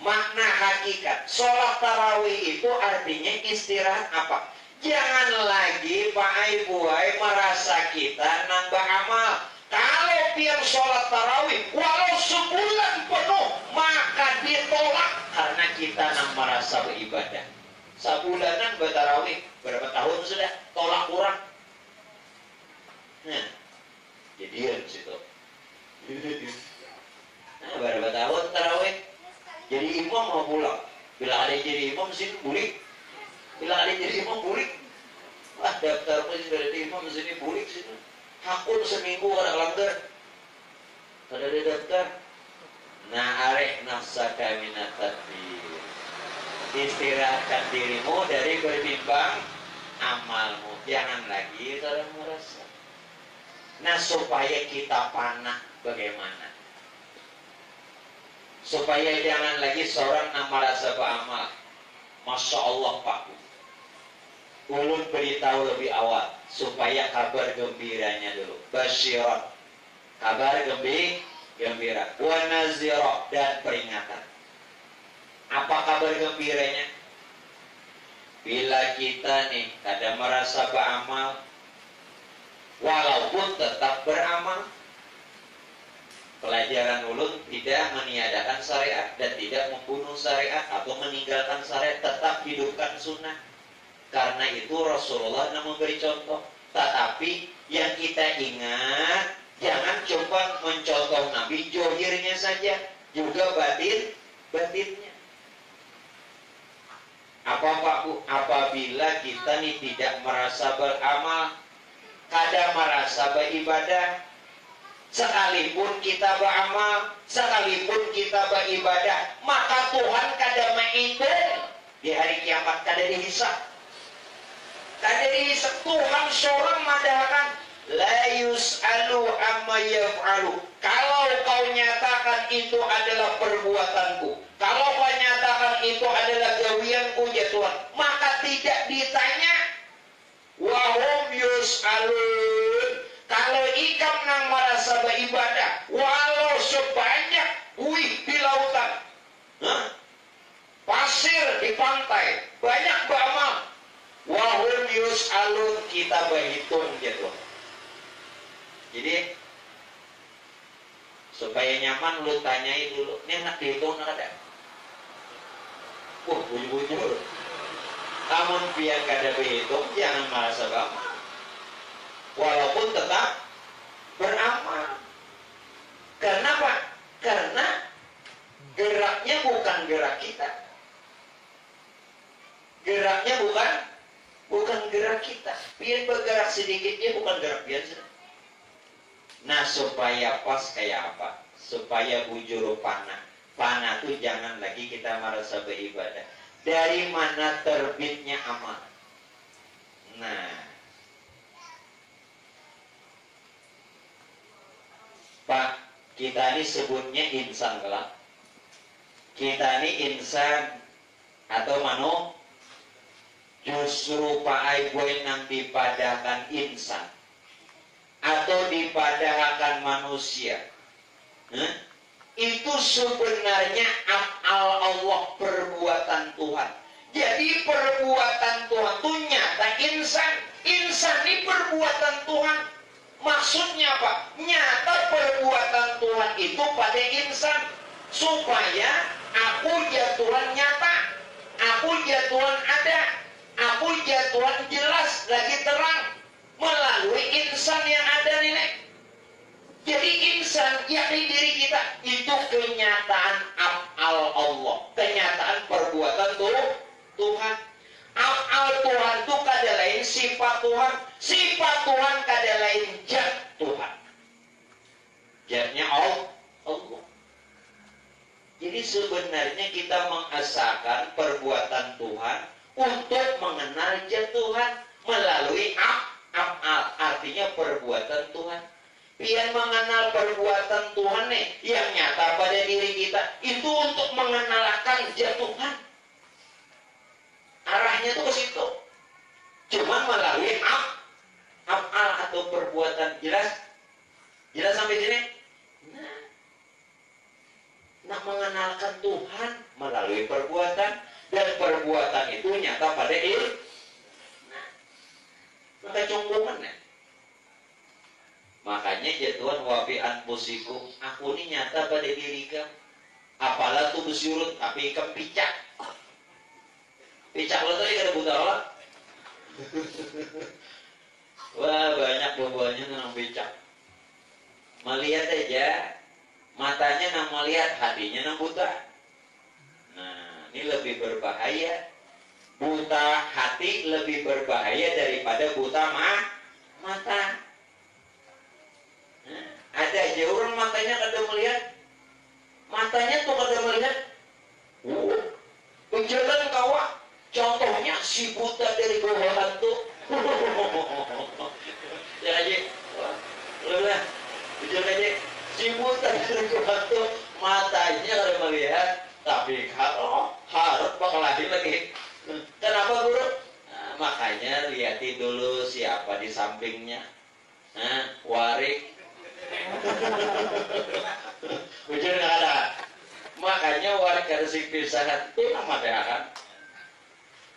Makna hakikat sholat tarawih itu artinya istirahat apa? Jangan lagi Pak Ibu merasa kita nambah amal. Kalau pian sholat tarawih walau sebulan penuh, maka ditolak karena kita merasa beribadah. Sebulanan bertarawih, berapa tahun sudah? Tolak kurang. Nah, jadian situ. Nah, berapa tahun tarawih? Jadi imam mau pulang. Bila ada jadi imam sini bulik. Bila ada jadi imam bulik. Wah, daftar pun sudah jadi imam sini bulik sini. Hakun seminggu orang langgar. Kada ada daftar. Nah, arek nafsaka minat tadbir. Istirahatkan dirimu dari berbimbang amalmu. Jangan lagi kada merasa. Nah, supaya kita panah bagaimana? Supaya jangan lagi seorang yang merasa beramal. Masya Allah Pak, ulun beritahu lebih awal supaya kabar gembiranya dulu. Basyirat, kabar gembira. Wa nazira, dan peringatan. Apa kabar gembiranya? Bila kita nih kada merasa beramal, walaupun tetap beramal, pelajaran ulun tidak meniadakan syariat dan tidak membunuh syariat atau meninggalkan syariat, tetap hidupkan sunnah. Karena itu Rasulullah memberi contoh. Tetapi yang kita ingat, jangan coba mencontoh Nabi johirnya saja, juga batinnya. Apa Pak Bu? Apabila kita nih tidak merasa beramal, kada merasa beribadah, sekalipun kita beramal, sekalipun kita beribadah, maka Tuhan kada menghitung di hari kiamat, kada dihisab. Kada dihisab. Tuhan seorang madahakan la yus'alu amma yaf'alu. Kalau kau nyatakan itu adalah perbuatanku, kalau kau nyatakan itu adalah gawianku ya Tuhan, maka tidak ditanya. Wahum yus'alun. Kalau ikam nang merasa beribadah, walau sebanyak buih di lautan, pasir di pantai, banyak beramal, wahum yus'alun, kita berhitung gitu. Jadi supaya nyaman lu tanyai dulu, ini enak dihitung ada? Bujur-bujur. Namun biar kada berhitung, jangan merasa beramal. Walaupun tetap beramal. Kenapa? Karena geraknya bukan gerak kita. Geraknya bukan gerak kita. Biar bergerak sedikitnya bukan gerak biasa. Nah, supaya pas kayak apa? Supaya bujur panah. Panah itu jangan lagi kita merasa beribadah. Dari mana terbitnya amal? Nah, Pak, kita ini sebutnya insan kelak. Kita ini insan atau mano, justru Pak Aiboy nang dipadahkan insan atau dipadahkan manusia. Itu sebenarnya af'al Allah, perbuatan Tuhan. Jadi perbuatan Tuhan itu nyata insan. Insan ini perbuatan Tuhan. Maksudnya apa? Nyata perbuatan Tuhan itu pada insan. Supaya aku ya Tuhan nyata, aku ya Tuhan ada, aku ya Tuhan jelas lagi terang melalui insan yang ada nih. Jadi insan, yakni diri kita, itu kenyataan af'al Allah, kenyataan perbuatan Tuhan. Af'al Tuhan itu kada lain sifat Tuhan, sifat Tuhan kada lain zat Tuhan. Zatnya Allah. Jadi sebenarnya kita mengasahkan perbuatan Tuhan untuk mengenal zat Tuhan melalui af'al, artinya perbuatan Tuhan. Biar mengenal perbuatan Tuhan nih yang nyata pada diri kita, itu untuk mengenalkan zat Tuhan. Arahnya tuh ke situ. Cuma melalui af'al atau perbuatan. Jelas? Jelas sampai sini? Nah, mengenalkan Tuhan melalui perbuatan, dan perbuatan itu nyata pada diri. Maka cungkungan ya. Makanya jatuhan wabi anfusikum, aku ini nyata pada diri kamu. Apalah tuh besurut, tapi ikam picak. Picak lo tadi kada buta Allah. Wah, banyak buahnya nang picak. Melihat aja, matanya nang melihat, hatinya nang buta. Nah, ini lebih berbahaya. Buta hati lebih berbahaya daripada buta mata. Nah, ada aja orang matanya kada melihat, matanya tuh kada melihat. Berjalan kawan, contohnya si buta dari bawah hantu. Ya aja, udah, berjalan aja. Si buta dari bawah hantu, matanya kada melihat, tapi kalau harus bakal lagi. Kenapa guru? Nah, makanya lihatin dulu siapa di sampingnya. Nah, warik. Hujan nggak ada. Makanya warik harus dipisahkan. Itu nama dia kan.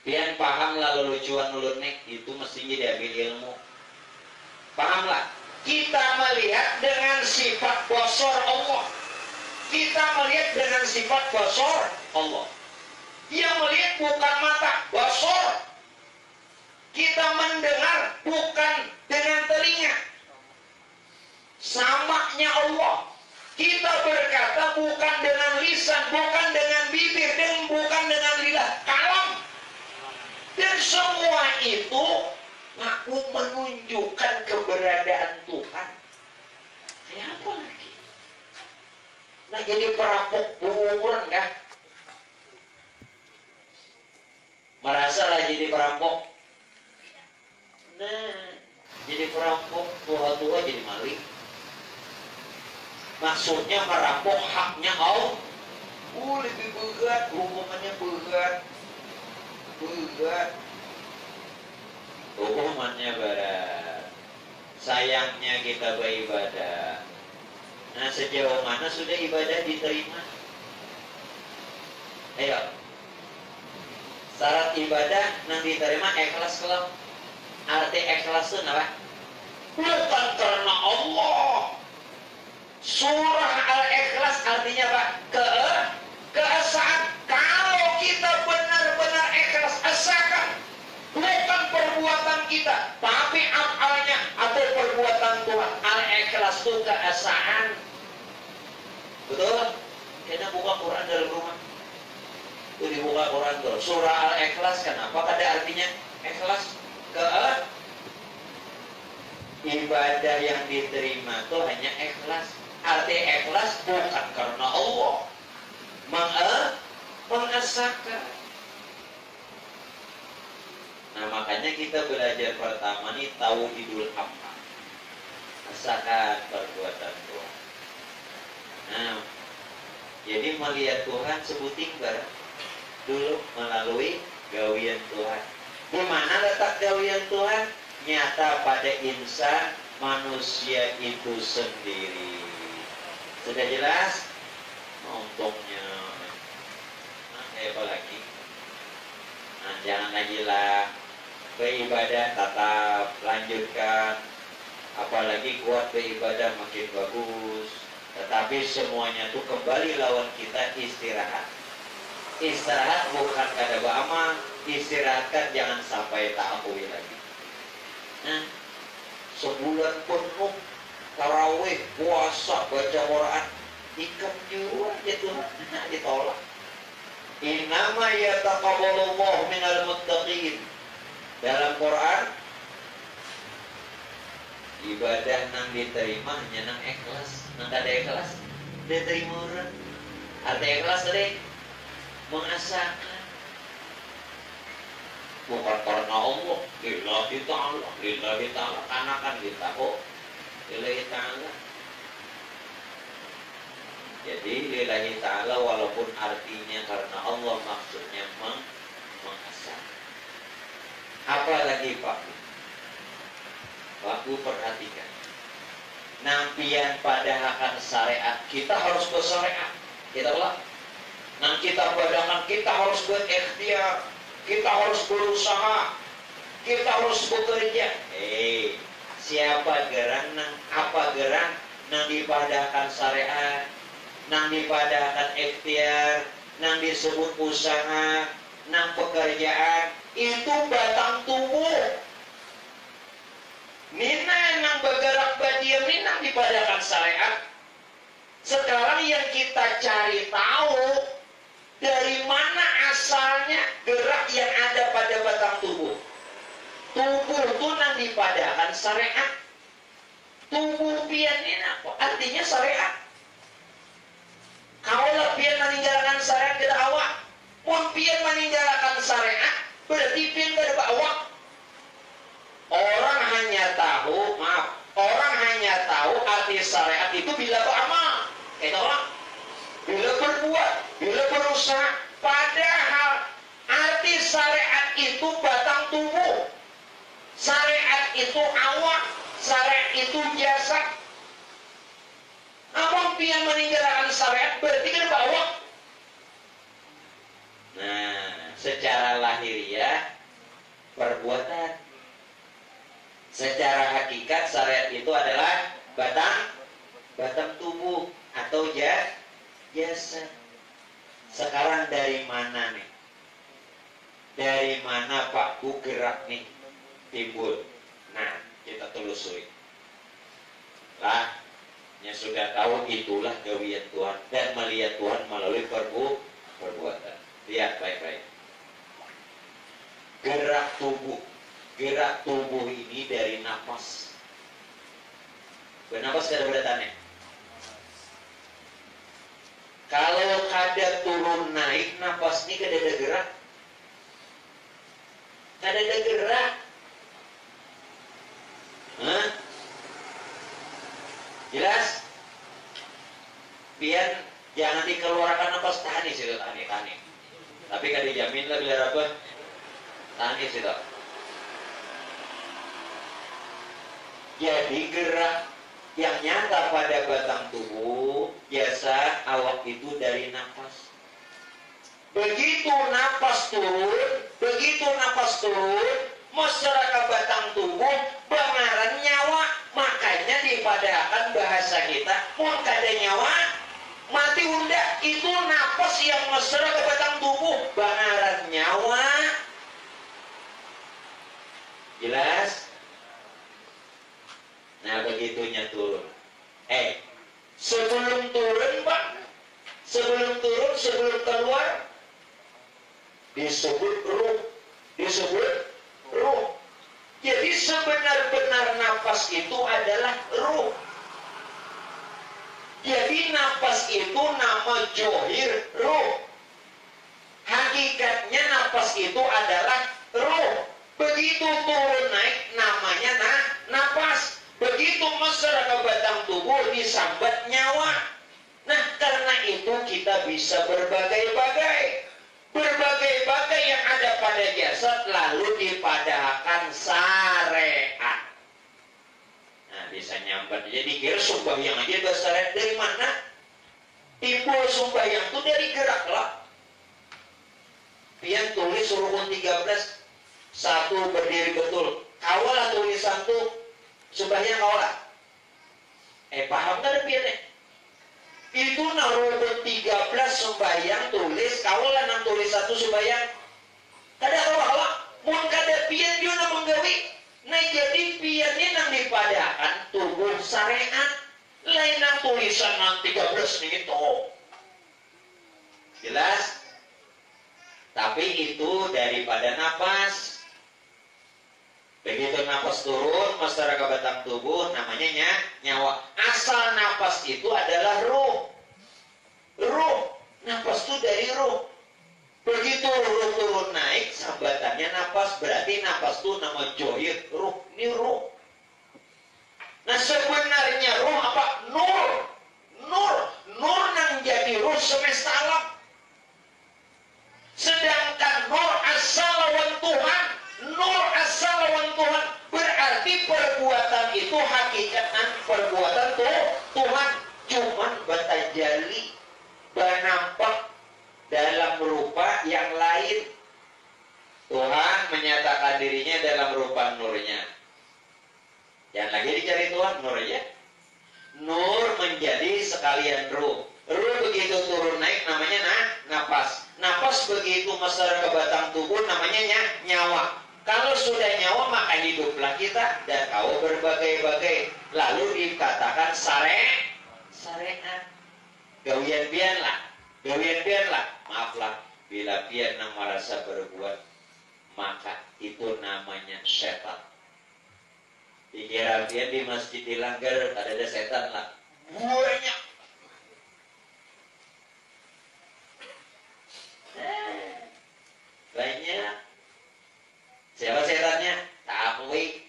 Pian paham lah lelucuan ulurnek itu mestinya diambil ilmu. Pahamlah. Kita melihat dengan sifat basar Allah. Kita melihat dengan sifat basar Allah. Yang melihat bukan mata, basar. Kita mendengar bukan dengan telinga. Samaknya Allah. Kita berkata bukan dengan lisan, bukan dengan bibir, dan bukan dengan lidah, kalam. Dan semua itu ngaku menunjukkan keberadaan Tuhan. Kayak apa lagi? Nah, jadi perampok buuran kan? Merasa lah jadi perampok. Nah, jadi perampok, tua-tua jadi maling. Maksudnya merampok haknya Allah. Lebih berat, hukumannya berat. Hukumannya berat. Sayangnya kita beribadah. Nah, sejauh mana sudah ibadah diterima? Ayo. Syarat ibadah nanti diterima ikhlas kalau. Arti ikhlas itu apa? Bukan karena Allah. Surah Al-Ikhlas artinya apa? Keesaan. Kalau kita benar-benar ikhlas, esakan. Bukan perbuatan kita, tapi amalnya atau perbuatan Tuhan. Al-Ikhlas itu keesaan. Betul? Kita buka Quran dalam rumah. Itu dibuka Quran tuh. Surah Al-Ikhlas, kenapa? Ada artinya ikhlas. Ibadah yang diterima itu hanya ikhlas. Arti ikhlas bukan karena Allah, mengesahkan. Nah, makanya kita belajar pertama nih tauhidul amal, mengesahkan perbuatan Tuhan. Nah, jadi melihat Tuhan sebuting barang dulu melalui gawian Tuhan. Di mana letak gawian Tuhan? Nyata pada insan manusia itu sendiri. Sudah jelas? Untungnya. Nah, apa lagi? Nah, jangan lagi lah. Beribadah tetap lanjutkan. Apalagi kuat beribadah makin bagus. Tetapi semuanya itu kembali lawan kita istirahat. Istirahat bukan kada beramal. Istirahatkan jangan sampai tak akui lagi. Nah, sebulan penuh tarawih, puasa, baca Quran, ikam juga aja Tuhan, ditolak. Innama yataqabbalullahu minal muttaqin. Dalam Quran, ibadah nang diterima hanya nang ikhlas, nang kada ikhlas diterima orang. Arti ikhlas tadi mengasahkan. Bukan karena Allah, lillahi ta'ala, kanakan kita kok lillahi ta'ala. Jadi lillahi ta'ala walaupun artinya karena Allah, maksudnya mengasah. Apalagi Pak perhatikan, nampian pada akan syariat, kita harus bersyariat. Kita ulang. Nah, kita padakan kita harus berikhtiar. Kita harus berusaha, kita harus bekerja. siapa gerang nang apa gerang nang dipadahkan syariat, nang dipadahkan ikhtiar, nang disebut usaha, nang pekerjaan, itu batang tubuh. Mina nang bergerak badia minang dipadahkan syariat. Sekarang yang kita cari tahu dari mana asalnya gerak yang ada pada batang tubuh. Tubuh itu nang dipadahkan syariat. Tubuh pian ini apa? Artinya syariat. Kalau pian meninggalkan syariat ke awak, pun pian meninggalkan syariat, berarti pian ke awak. Orang hanya tahu, orang hanya tahu arti syariat itu bila beramal. Itu orang bila berbuat, bila berusaha. Padahal arti syariat itu batang tubuh. Syariat itu awak, syariat itu jasad. Abang pian meninggalkan syariat berarti kan awak. Nah, secara lahiriah perbuatan. Secara hakikat syariat itu adalah batang tubuh atau jasad. Sekarang dari mana nih? Dari mana Pak Bu gerak nih timbul? Nah, kita telusuri. Lah, yang sudah tahu itulah gawian Tuhan dan melihat Tuhan melalui perbuatan. Lihat baik-baik. Gerak tubuh. Gerak tubuh ini dari nafas. Bernafas kada berdatanya. Kalau kada turun naik nafas ini kada ada gerak. Kada ada gerak. Hah? Jelas? Pian jangan dikeluarkan nafas tahan situ tahan. Tapi kada dijamin lah bila apa? Tahan situ. Jadi gerak yang nyata pada batang tubuh biasa awak itu dari nafas. Begitu nafas turun, masyarakat batang tubuh bangaran nyawa. Makanya dipadahkan bahasa kita, mau kada nyawa, mati unda. Itu nafas yang masyarakat batang tubuh bangaran nyawa. Jelas? Nah begitunya turun. Sebelum turun Pak, sebelum keluar disebut ruh. Jadi sebenar-benar nafas itu adalah ruh. Jadi nafas itu nama johir ruh. Hakikatnya nafas itu adalah ruh. Begitu turun naik namanya nafas. Begitu masyarakat batang tubuh disambat nyawa. Nah karena itu kita bisa berbagai-bagai yang ada pada jasad lalu dipadahkan syariat. Nah bisa nyambat. Jadi kira sembahyang aja bahasa syariat dari mana? Timbul sembahyang itu dari gerak lah. Pian tulis rukun 13 satu berdiri betul. Kawalah tulisan tuh sembahyang kawalah. Paham kan pian? Itu rukun 13 sembahyang tulis kawalah nang tulis satu sembahyang. Kada kawalah. Mun kada pian dia nang menggawi. Nah jadi piannya nang dipadahkan tubuh syariat. Lain nang tulisan nang 13 nih itu. Jelas? Tapi itu daripada nafas. Begitu nafas turun, masyarakat batang tubuh namanya nyawa. Asal nafas itu adalah ruh. Nafas itu dari ruh. Begitu ruh turun naik, sambatannya nafas. Berarti nafas itu nama johir, ruh. Ini ruh. Nah sebenarnya ruh apa? Nur nang jadi ruh semesta alam. Sedangkan nur asal Tuhan. Nur asal Tuhan. Berarti perbuatan itu hakikatan perbuatan Tuhan. Cuman batajali nampak dalam rupa yang lain. Tuhan menyatakan dirinya dalam rupa nurnya. Jangan lagi dicari Tuhan, nur ya. Nur menjadi sekalian ruh. Ruh begitu turun naik namanya napas. Napas begitu mesra ke batang tubuh namanya nyawa. Kalau sudah nyawa maka hiduplah kita dan kau berbagai-bagai. Lalu dikatakan syariat. Gawian pian lah. Maaflah bila pian yang merasa berbuat maka itu namanya setan. Pikiran pian di masjid dilanggar ada setan lah. Banyak. Banyak. Siapa setannya? Ta'akui.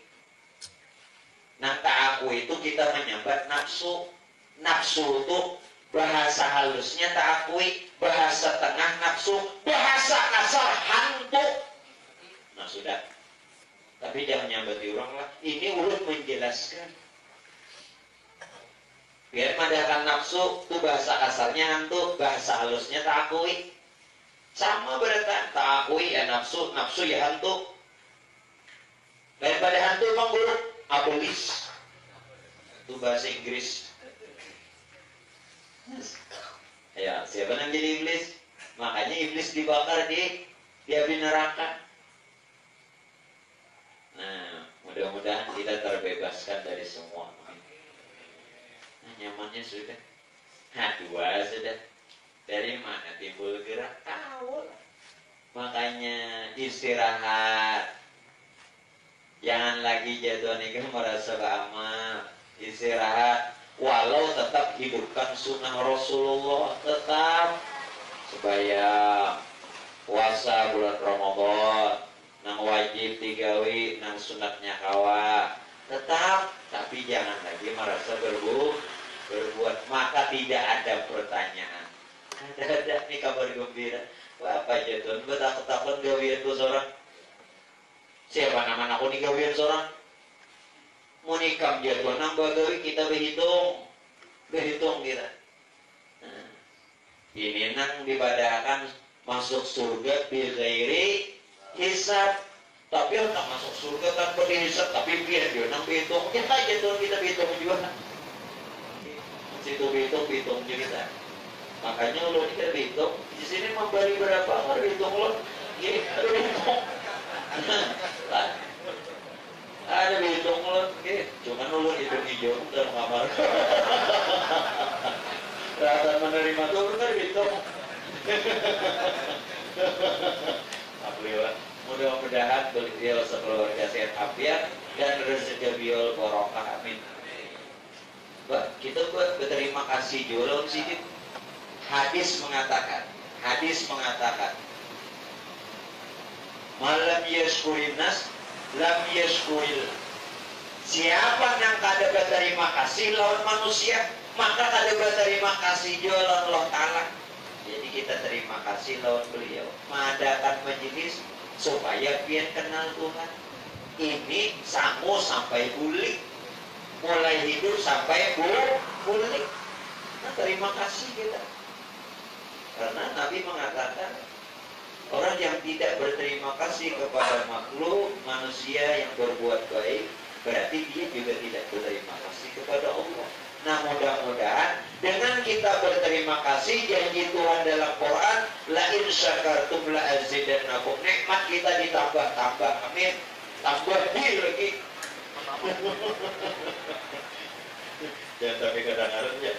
Nah ta'akui itu kita menyambat nafsu. Nafsu itu bahasa halusnya ta'akui, bahasa tengah nafsu, bahasa kasar hantu. Nah sudah. Tapi jangan nyambati orang lah. Ini urut menjelaskan. Biar madahkan nafsu itu bahasa kasarnya hantu, bahasa halusnya ta'akui. Sama berarti ta'akui ya nafsu, nafsu ya hantu. Daripada hantu emang buruk, abolis. Itu bahasa Inggris. Ya, siapa yang jadi iblis? Makanya iblis dibakar di api neraka. Nah, mudah-mudahan kita terbebaskan dari semua. Nah, nyamannya sudah. Dua sudah. Dari mana timbul gerak? Tahu lah. Makanya istirahat. Jangan lagi jatuh nikah merasa beramal. Istirahat. Walau tetap hidupkan sunnah Rasulullah. Tetap. Supaya puasa bulan Ramadan. Nang wajib digawi. Nang sunatnya kawa. Tetap. Tapi jangan lagi merasa berbuat. Maka tidak ada pertanyaan. Ada nih kabar gembira. Wah, apa jatuh? Takut-takut gawian tuh seorang. Siapa nama aku digawian seorang? Mau nikam jatuh nambah gawi kita berhitung kita. Nah, ini nang dibadahkan masuk surga bighairi hisab. Tapi tak masuk surga tanpa dihisab. Tapi biar dia nang berhitung kita jatuh kita berhitung juga. Situ berhitung juga kita. Makanya lo ini berhitung. Di sini memberi berapa? Harus berhitung lo. Ini harus berhitung. Ada berhitung lo. Cuman lo hitung hijau dalam kamar. Rasa menerima tuh benar berhitung. Alhamdulillah. Mudah-mudahan beliau sekeluarga sehat afiat dan rezeki beliau barokah. Amin. Kita buat berterima kasih juga sedikit. Hadis mengatakan malam yashkurin nas lam yashkuril. Siapa yang kada berterima kasih lawan manusia maka kada berterima kasih juga lawan Allah Ta'ala. Jadi kita terima kasih lawan beliau mengadakan majelis supaya pian kenal Tuhan. Ini sangu sampai bulik, mulai hidup sampai bulik. Nah, terima kasih kita. Karena Nabi mengatakan orang yang tidak berterima kasih kepada makhluk manusia yang berbuat baik berarti dia juga tidak berterima kasih kepada Allah. Nah mudah-mudahan dengan kita berterima kasih janji Tuhan dalam Quran la in syakartum la azidannakum, nikmat kita ditambah-tambah. Amin. Tambah bil lagi. Ya tapi kadang-kadang ya.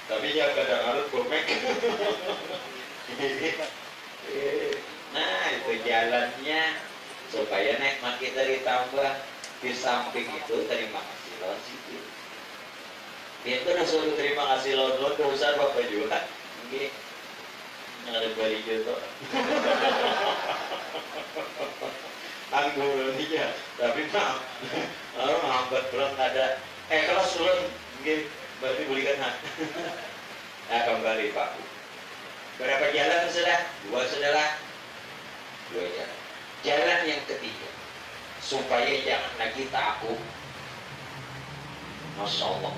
Tapi ya kadang-kadang gomek. Nah itu jalannya supaya nikmat kita ditambah. Di samping itu terima kasih lawan situ. Itu disuruh terima kasih lawan dosa bapak juga. Oke. Yang ada balik gitu. Tangguh dia. Tapi maaf. Lalu menghambat pulang ada. Kalau suruh mungkin berarti belikan hak. Nah kembali Pak. Berapa jalan sudah? Dua jalan. Jalan yang ketiga supaya jangan lagi takut. Masya Allah.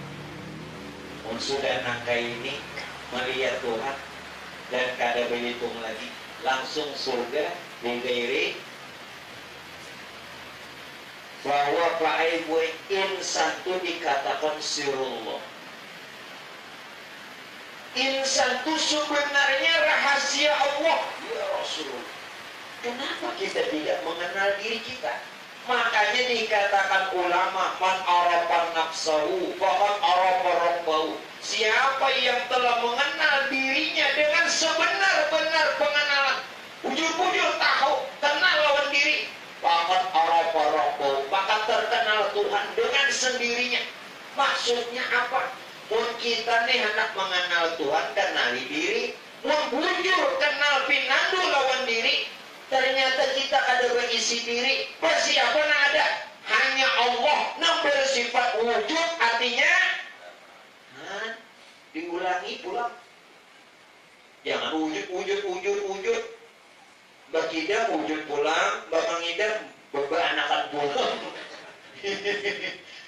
Sudah nangka ini melihat Tuhan dan kada berhitung lagi langsung surga di gairi bahwa Pak Ibu insan itu dikatakan sirullah. Insan itu sebenarnya rahasia Allah. Ya Rasulullah, kenapa kita tidak mengenal diri kita? Makanya dikatakan ulama, man arafa nafsahu faqad arafa rabbahu. Siapa yang telah mengenal dirinya dengan sebenar-benar pengenalan, ujur-ujur tahu, kenal lawan diri, faqad arafa rabbahu, maka terkenal Tuhan dengan sendirinya. Maksudnya apa? Mun kita nih hendak mengenal Tuhan, kenali diri. Mun bujur kenal pinandu lawan diri, ternyata kita ada berisi diri. Siapa yang ada? Hanya Allah yang bersifat wujud. Artinya diulangi pulang. Jangan wujud. Bakidam wujud pulang, bakangidam beberanakan pulang.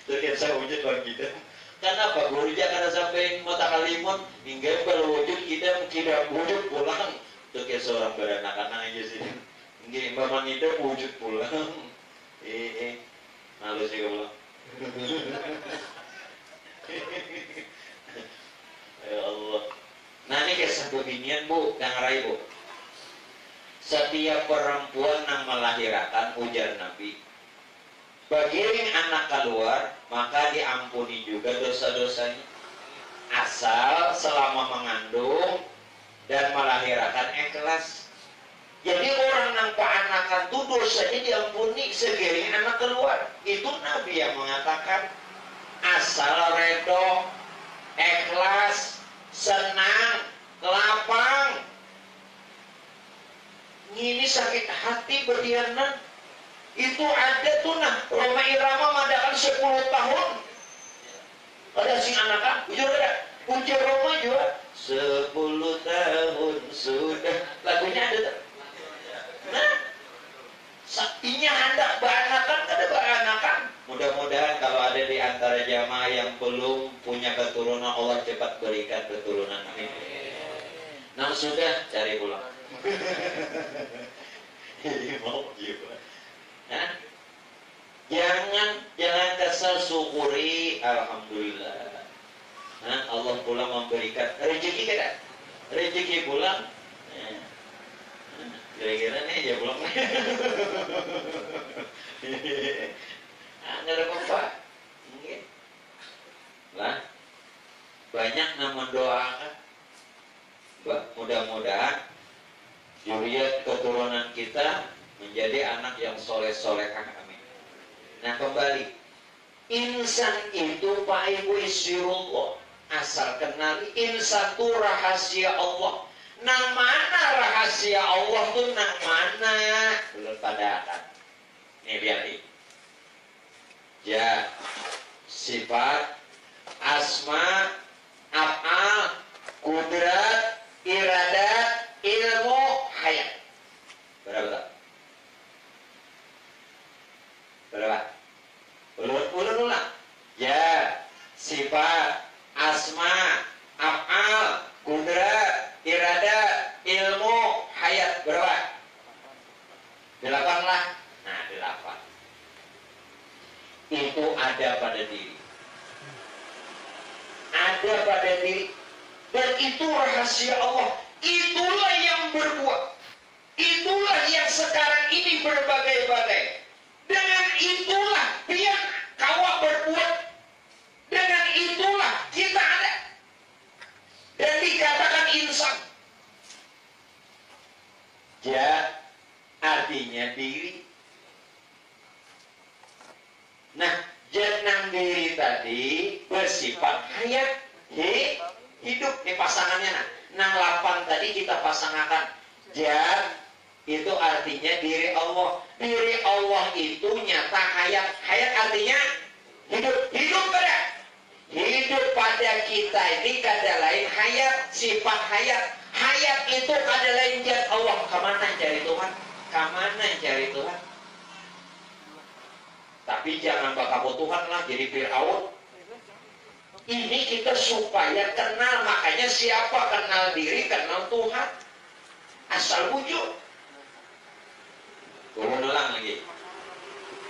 Jadi saya wujud bakidam. Kenapa gurunya karena sampai mata kalimat hingga berwujud kita tidak wujud pulang. Itu kayak seorang beranak-anak aja sih. Nggih, memang itu wujud pulang. Malu sih pulang. Ya Allah. Nah ini kisah beginian Bu, yang rai Bu. Setiap perempuan yang melahirkan, ujar Nabi, bagiring anak keluar, maka diampuni juga dosa-dosanya. Asal selama mengandung dan melahirkan ikhlas. Jadi orang yang keanakan itu dosanya diampuni segiring anak keluar. Itu Nabi yang mengatakan, asal redo, ikhlas, senang, lapang. Ini sakit hati berdianan. Itu ada tuh nah, Roma Irama madakan 10 tahun. Ada si anak ujur ada. Ujur Roma juga 10 tahun sudah. Lagunya ada tak? Nah, saktinya hendak beranakan, ada beranakan. Mudah-mudahan kalau ada di antara jamaah yang belum punya keturunan, Allah cepat berikan keturunan. Amin. Nah sudah, cari pulang. Ini mau juga. Nah, jangan kesal, syukuri, alhamdulillah. Nah, Allah pula memberikan rezeki kita. Rezeki pulang. Kira-kira nih ya pulang. Nggak ada apa-apa. Mungkin. Lah, banyak yang mendoakan. Mudah-mudahan zuriat keturunan kita menjadi anak yang soleh-solehah, amin. Nah kembali, insan itu Pak Ibu sirullah. Asal kenali insan itu rahasia Allah. Nang mana rahasia Allah tuh nang mana? Belum pada akan. Nih lihat nih. Ya, sifat, asma, af'al, kudrat, iradat, ilmu, hayat. Berapa tak? Berapa? Ulang. Ya, sifat, asma, af'al, kudrat, iradat, ilmu, hayat. Berapa? 8 lah. Nah, 8. Itu ada pada diri. Ada pada diri. Dan itu rahasia Allah. Itulah yang berbuat. Itulah yang sekarang ini berbagai-bagai. Dengan itulah dia kawak berbuat. Dengan itulah kita ada. Dan dikatakan insan. Ya, artinya diri. Nah, jenang diri tadi bersifat hayat, hidup. Ini pasangannya nah. Nang 8 tadi kita pasangakan. Jad itu artinya diri Allah. Diri Allah itu nyata hayat. Hayat artinya hidup. Hidup pada. Hidup pada kita ini kada lain hayat, sifat hayat. Hayat itu kada lain jad Allah. Kemana cari Tuhan? Kemana cari Tuhan? Tapi jangan bakal Tuhan lah jadi Fir'aun. Ini kita supaya kenal. Makanya siapa kenal diri, kenal Tuhan. Asal wujud. Turun ulang lagi.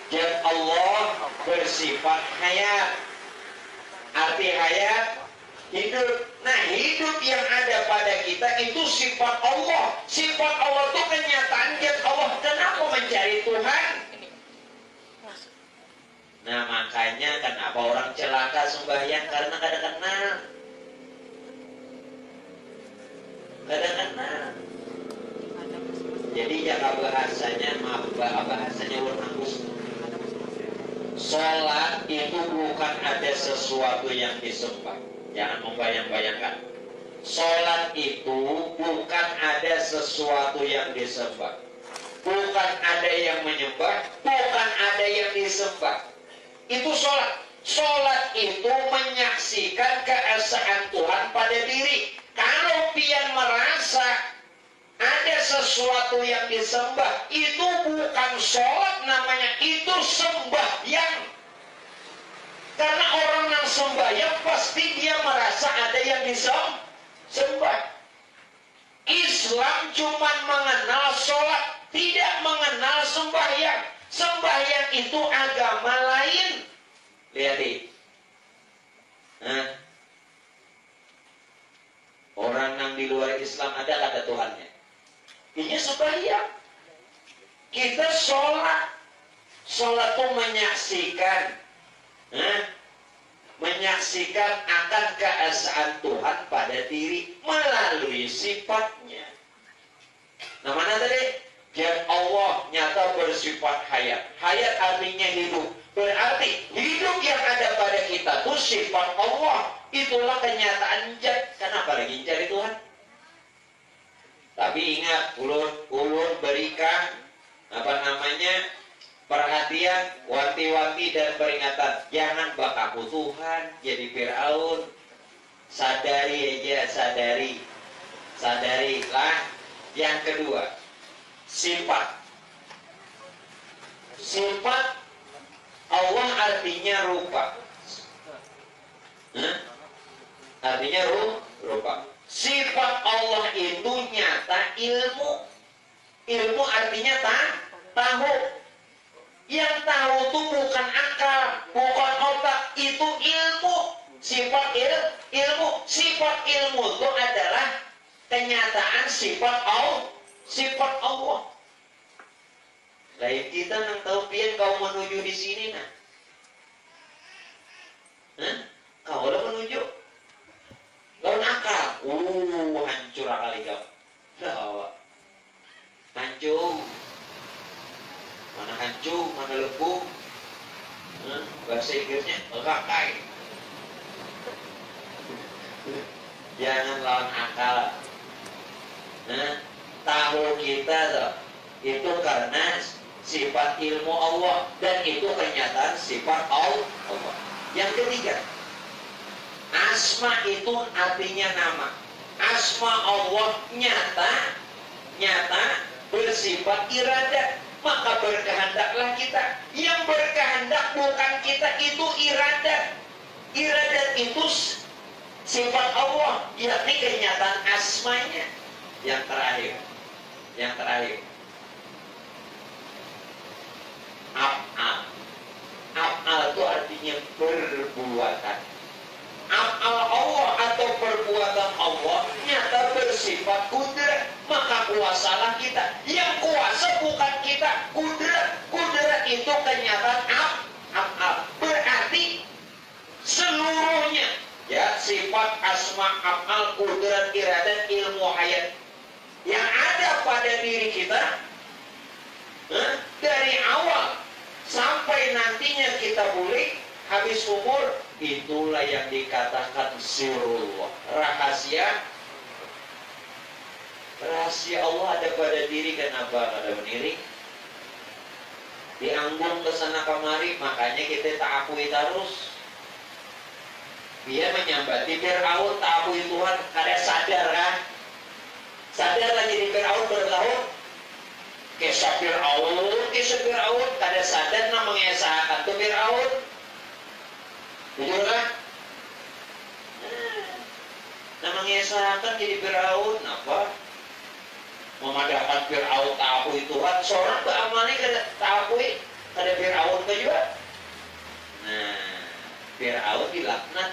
Dan Allah bersifat hayat. Arti hayat, hidup. Nah, hidup yang ada pada kita itu sifat Allah. Sifat Allah itu kenyataan zat Allah. Kenapa mencari Tuhan? Nah, makanya kenapa orang celaka sembahyang, karena kada kenal. Kada kenal. Jadi jaga bahasanya, bahasanya ulun Agus. Sholat itu bukan ada sesuatu yang disembah. Jangan membayang-bayangkan. Sholat itu bukan ada sesuatu yang disembah. Bukan ada yang menyembah, bukan ada yang disembah. Itu sholat. Sholat itu menyaksikan keesaan Tuhan pada diri. Kalau pian merasa ada sesuatu yang disembah, itu bukan sholat namanya, itu sembahyang. Karena orang yang sembahyang pasti dia merasa ada yang disembah. Islam cuma mengenal sholat, tidak mengenal sembahyang. Sembahyang itu agama lain. Lihat nih. Orang yang di luar Islam ada kata Tuhannya. Ini sembahyang. Kita sholat. Sholat itu menyaksikan akan keesaan Tuhan pada diri melalui sifatnya. Nah, mana tadi? Yang Allah nyata bersifat hayat. Hayat artinya hidup. Berarti hidup yang ada pada kita itu sifat Allah. Itulah kenyataan zat. Kenapa lagi mencari Tuhan? Tapi ingat, ulun berikan perhatian, wanti-wanti dan peringatan. Jangan bakaku Tuhan jadi Fir'aun. Sadari aja, sadarilah. Yang kedua, sifat. Sifat Allah artinya rupa. Artinya rupa. Sifat Allah itu nyata ilmu. Ilmu artinya tahu. Yang tahu itu bukan akal, bukan otak, itu ilmu. Sifat ilmu. Sifat ilmu itu adalah kenyataan sifat Allah. Lain kita nang tahu pian kau menuju di sini nah. Kau udah menuju. Kau nakal. Hancur kali kau. Hancur. Mana hancur, mana lebur. Bahasa Inggrisnya rakai. Jangan lawan akal. Tahu kita tuh, itu karena sifat ilmu Allah, dan itu kenyataan sifat Allah. Yang ketiga, asma itu artinya nama. Asma Allah nyata bersifat iradat. Maka berkehendaklah kita. Yang berkehendak bukan kita, itu iradat. Iradat itu sifat Allah, yakni kenyataan asmanya. Yang terakhir, af'al. Af'al itu artinya perbuatan. Af'al Allah atau perbuatan Allah nyata bersifat kudrat. Maka kuasalah kita. Yang kuasa bukan kita, kudrat. Kudrat itu kenyataan af'al. Berarti seluruhnya, ya, sifat, asma, af'al, kudrat, iradat, ilmu, hayat yang ada pada diri kita dari awal sampai nantinya kita pulih habis umur, itulah yang dikatakan sirrullah. Rahasia Allah ada pada diri. Kenapa kada menirik? Dianggung kesana kemari, makanya kita tak akui terus. Dia menyambati Fir'aun, tak akui Tuhan, kada sadar kan? Sadar lah jadi Fir'aun bertahun. Kisah Fir'aun, kada sadar nak mengesahkan tu Fir'aun. Jujur kan? Nah, mengesahkan jadi Fir'aun, apa? Memadahkan Fir'aun tak akui Tuhan. Seorang beramalnya kada tak akui. Ada Fir'aun juga. Nah, Fir'aun dilaknat.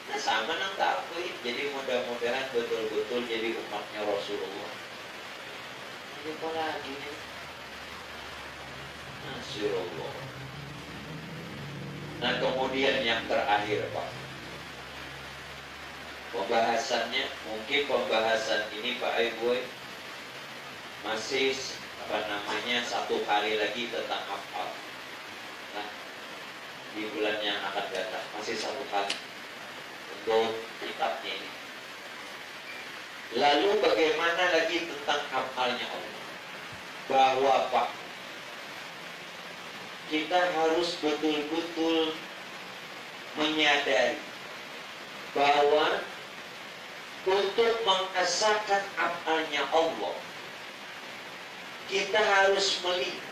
Nah, sama nang takut. Jadi mudah-mudahan betul-betul jadi umatnya Rasulullah. Ini apa lagi nih? Nasyirullah. Nah, kemudian yang terakhir, Pak. Pembahasannya, mungkin pembahasan ini Pak Ibu masih satu kali lagi tentang hafal. Nah, di bulan yang akan datang masih satu kali untuk kitabnya ini. Lalu bagaimana lagi tentang hafalnya Allah? Bahwa Pak, kita harus betul-betul menyadari bahwa untuk mengesahkan hafalnya Allah, kita harus melihat,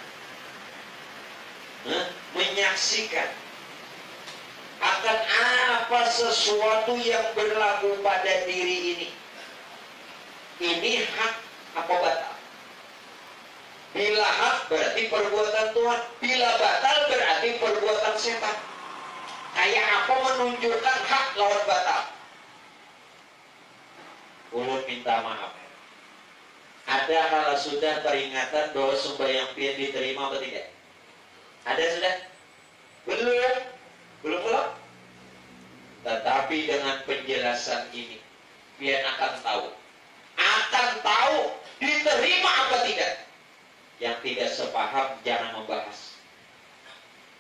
menyaksikan akan apa sesuatu yang berlaku pada diri ini. Ini hak apa batal? Bila hak berarti perbuatan Tuhan, bila batal berarti perbuatan setan. Kayak apa menunjukkan hak lawan batal? Ulun minta maaf. Ada kalau sudah peringatan bahwa sembahyang pian diterima atau tidak? Ada sudah? Belum? Belum? Tetapi dengan penjelasan ini, pian akan tahu. Akan tahu diterima apa tidak. Yang tidak sepaham jangan membahas.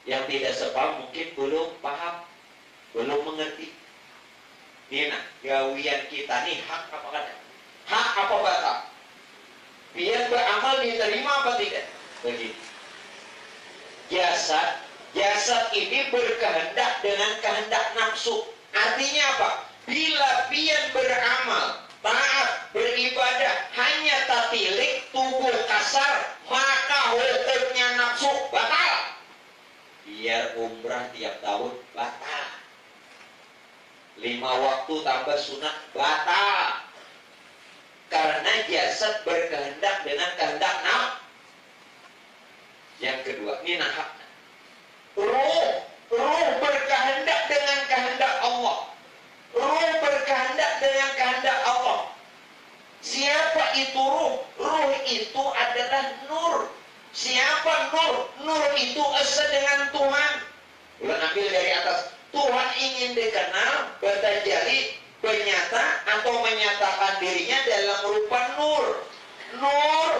Yang tidak sepaham mungkin belum paham, belum mengerti. Ini nah, gawian kita nih hak apa kata? Hak apa batal? Biar beramal diterima apa tidak? Begini. Jasad ini berkehendak dengan kehendak nafsu. Artinya apa? Bila pian beramal, taat, beribadah, hanya tatilik tubuh kasar, maka hukumnya nafsu batal. Biar umrah tiap tahun batal. 5 waktu tambah sunat batal. Karena jasad berkehendak dengan kehendak nafsu. Yang kedua, ini nahak. Ruh berkehendak dengan kehendak Allah. Ruh berkehendak dengan kehendak Allah. Siapa itu ruh? Ruh itu adalah nur. Siapa nur? Nur itu asa dengan Tuhan. Ulang ambil dari atas. Tuhan ingin dikenal, bertajali, bernyata atau menyatakan dirinya dalam rupa nur. Nur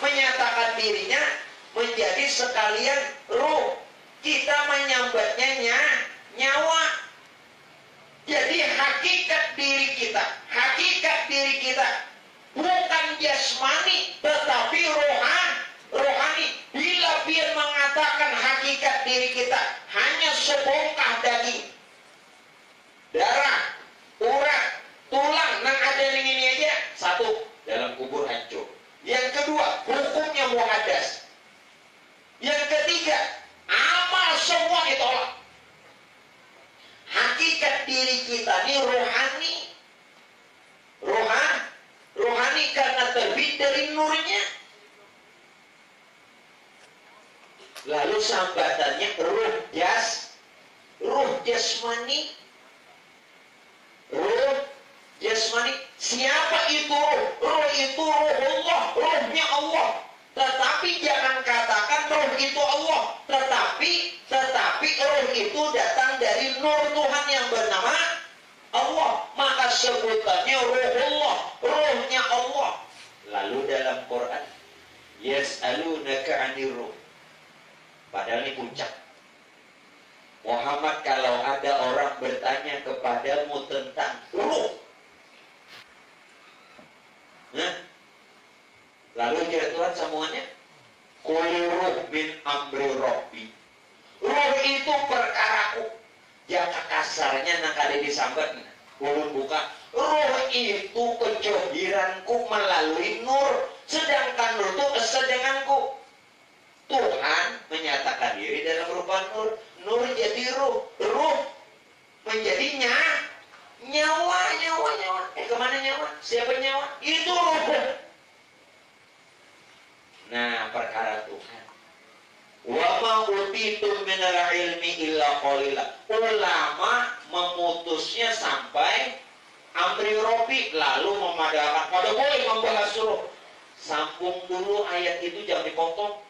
menyatakan dirinya menjadi sekalian ruh. Kita menyambatnya nyawa. Jadi hakikat diri kita bukan jasmani tetapi rohani. Bila dia mengatakan hakikat diri kita hanya sebongkah daging, darah, urat, tulang, nang ada yang ini aja, satu, dalam kubur hancur. Yang kedua, hukumnya muhaddas. Yang ketiga, amal semua ditolak. Hakikat diri kita ini rohani. Rohani karena terbit dari nurnya. Lalu sambatannya ruh jasmani. Ruh jasmani. Siapa itu ruh? Ruh itu ruhullah, ruhnya Allah. Tetapi jangan katakan ruh itu Allah. Tetapi ruh itu datang dari nur Tuhan yang bernama Allah. Maka sebutannya ruhullah, ruhnya Allah. Lalu dalam Quran, yas'alunaka 'anir ruh. Padahal ini puncak. Muhammad, kalau ada orang bertanya kepadamu tentang ruh, lalu kira Tuhan sambungannya, qul ruh min amri rabbi. Ruh itu perkaraku. Jaka kasarnya nang kali disambat, ulun buka. Ruh itu kejohiranku melalui nur. Sedangkan nur itu esa denganku. Tuhan menyatakan diri dalam rupa nur. Nur jadi ruh. Ruh menjadi nyawa. Kemana nyawa? Siapa nyawa? Itu ruh. Nah, perkara Tuhan. Wa ma utitum minal ilmi illa qalila. Ulama memutusnya sampai amri rofi, lalu memadamkan. Pada boleh membahas suruh. Sambung dulu ayat itu, jangan dipotong.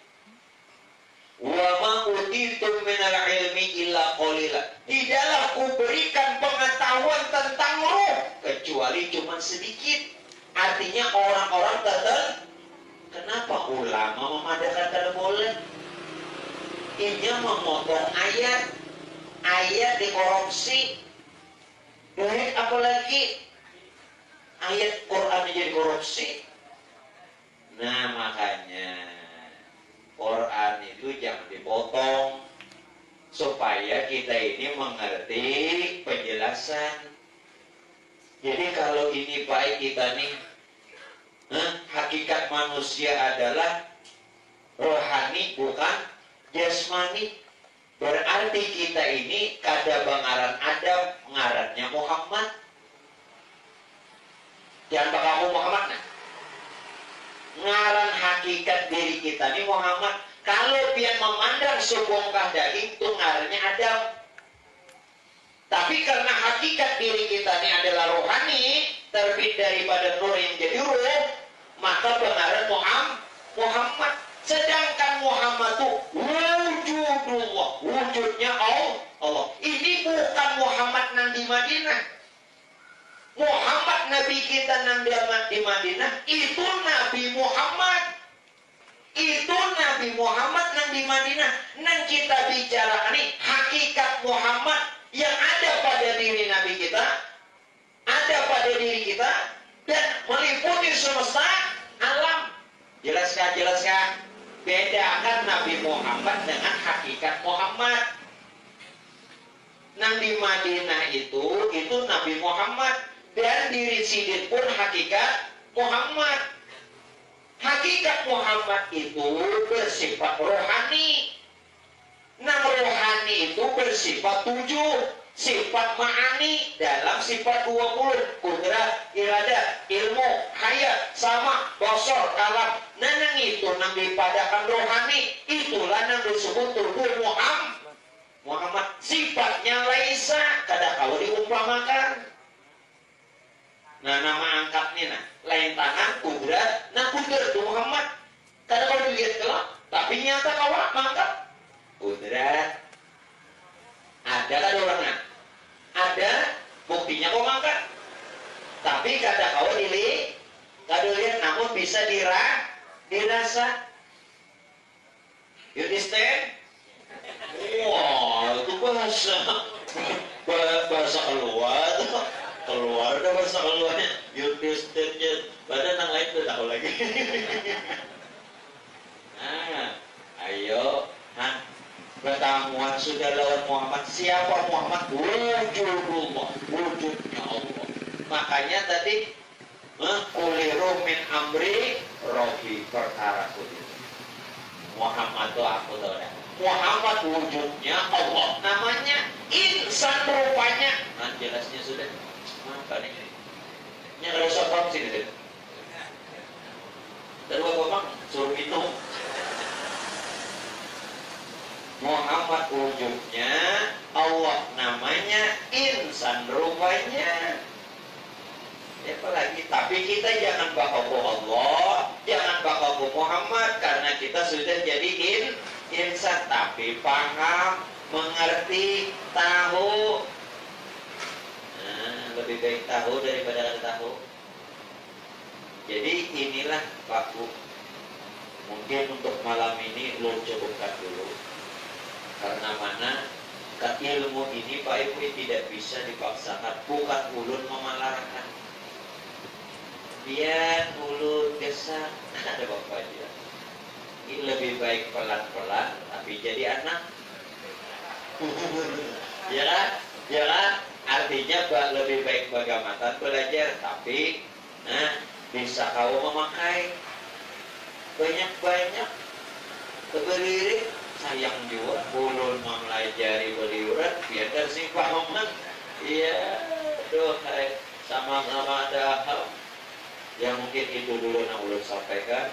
Wa ma utitum minal ilmi illa qalila. Tidaklah kuberikan pengetahuan tentang ruh kecuali cuma sedikit. Artinya orang-orang tertentu. Kenapa ulama memadakan kalau boleh? Ini memotong ayat, ayat dikorupsi, duit apalagi ayat Quran jadi korupsi. Nah makanya Quran itu jangan dipotong supaya kita ini mengerti penjelasan. Jadi kalau ini baik kita nih, hakikat manusia adalah rohani bukan jasmani. Berarti kita ini kada bangaran Adam, ngarannya Muhammad. Jangan bakamu Muhammad nah. Ngaran hakikat diri kita ini Muhammad. Kalau dia memandang sebongkah daging itu ngarannya Adam. Tapi karena hakikat diri kita ini adalah rohani, terbit daripada nur yang jadi ruh, maka pengaran Muhammad. Sedangkan Muhammad itu wujudullah, wujudnya Allah. Ini bukan Muhammad nang di Madinah. Muhammad Nabi kita nang di Madinah itu Nabi Muhammad. Itu Nabi Muhammad nang di Madinah. Nang kita bicara ini hakikat Muhammad yang ada pada diri Nabi kita, ada pada diri kita, dan meliputi semesta alam. Jelaskan. Bedakan Nabi Muhammad dengan hakikat Muhammad. Nang di Madinah itu Nabi Muhammad, dan diri sidin pun hakikat Muhammad. Hakikat Muhammad itu bersifat rohani. Nang rohani itu bersifat 7, sifat ma'ani dalam sifat 20, kudrat, iradah, ilmu, hayat, sama, basar, kalam. Nah nang itu nang dipadakan rohani, itulah nang disebut tubuh Muhammad. Sifatnya laisa, kada kalau diumpamakan. Nah nama angkatnya lain tangan, kudrat. Nah kudrat itu Muhammad, kada kalau dilihat kelak, tapi nyata kawak mangkat kudrat. Ada kan orangnya? Ada, buktinya kok mangkat. Tapi kada kau dilihat, kada lihat, namun bisa dirasa. You understand? Wah, itu bahasa keluar dah bahasa keluarnya. You understand? Badan yang lain udah tahu lagi. Nah, ayo, pertemuan sudah lawan Muhammad. Siapa Muhammad? Wujudullah, wujudnya Allah. Makanya tadi kuliru min amri rohi, perkara itu. Muhammad itu aku tahu dah. Muhammad wujudnya Allah, namanya insan rupanya. Nah jelasnya sudah. Apa nih? Ini nggak usah paham sih deh. Terus bapak suruh minum. Muhammad wujudnya, Allah namanya, insan rupanya. Apalagi, tapi kita jangan bakaku Allah, jangan bakaku Muhammad, karena kita sudah jadi insan, tapi paham, mengerti, tahu. Nah, lebih baik tahu daripada tidak tahu. Jadi inilah Pak Bu. Mungkin untuk malam ini lo cukupkan dulu. Karena mana ilmu ini Pak Ibu tidak bisa dipaksakan, bukan ulun memalarakan. Biar ulun gesak, ada bapak aja. Ini lebih baik pelan-pelan, tapi jadi anak. Ya kan? Ya kan? Artinya lebih baik bagaimana belajar, tapi bisa kau memakai banyak-banyak berdiri. Sayang juga ulun mempelajari beliuran biar tersing pahaman. Iya, doh sama-sama ada hal. Ya mungkin itu dulu yang ulun sampaikan.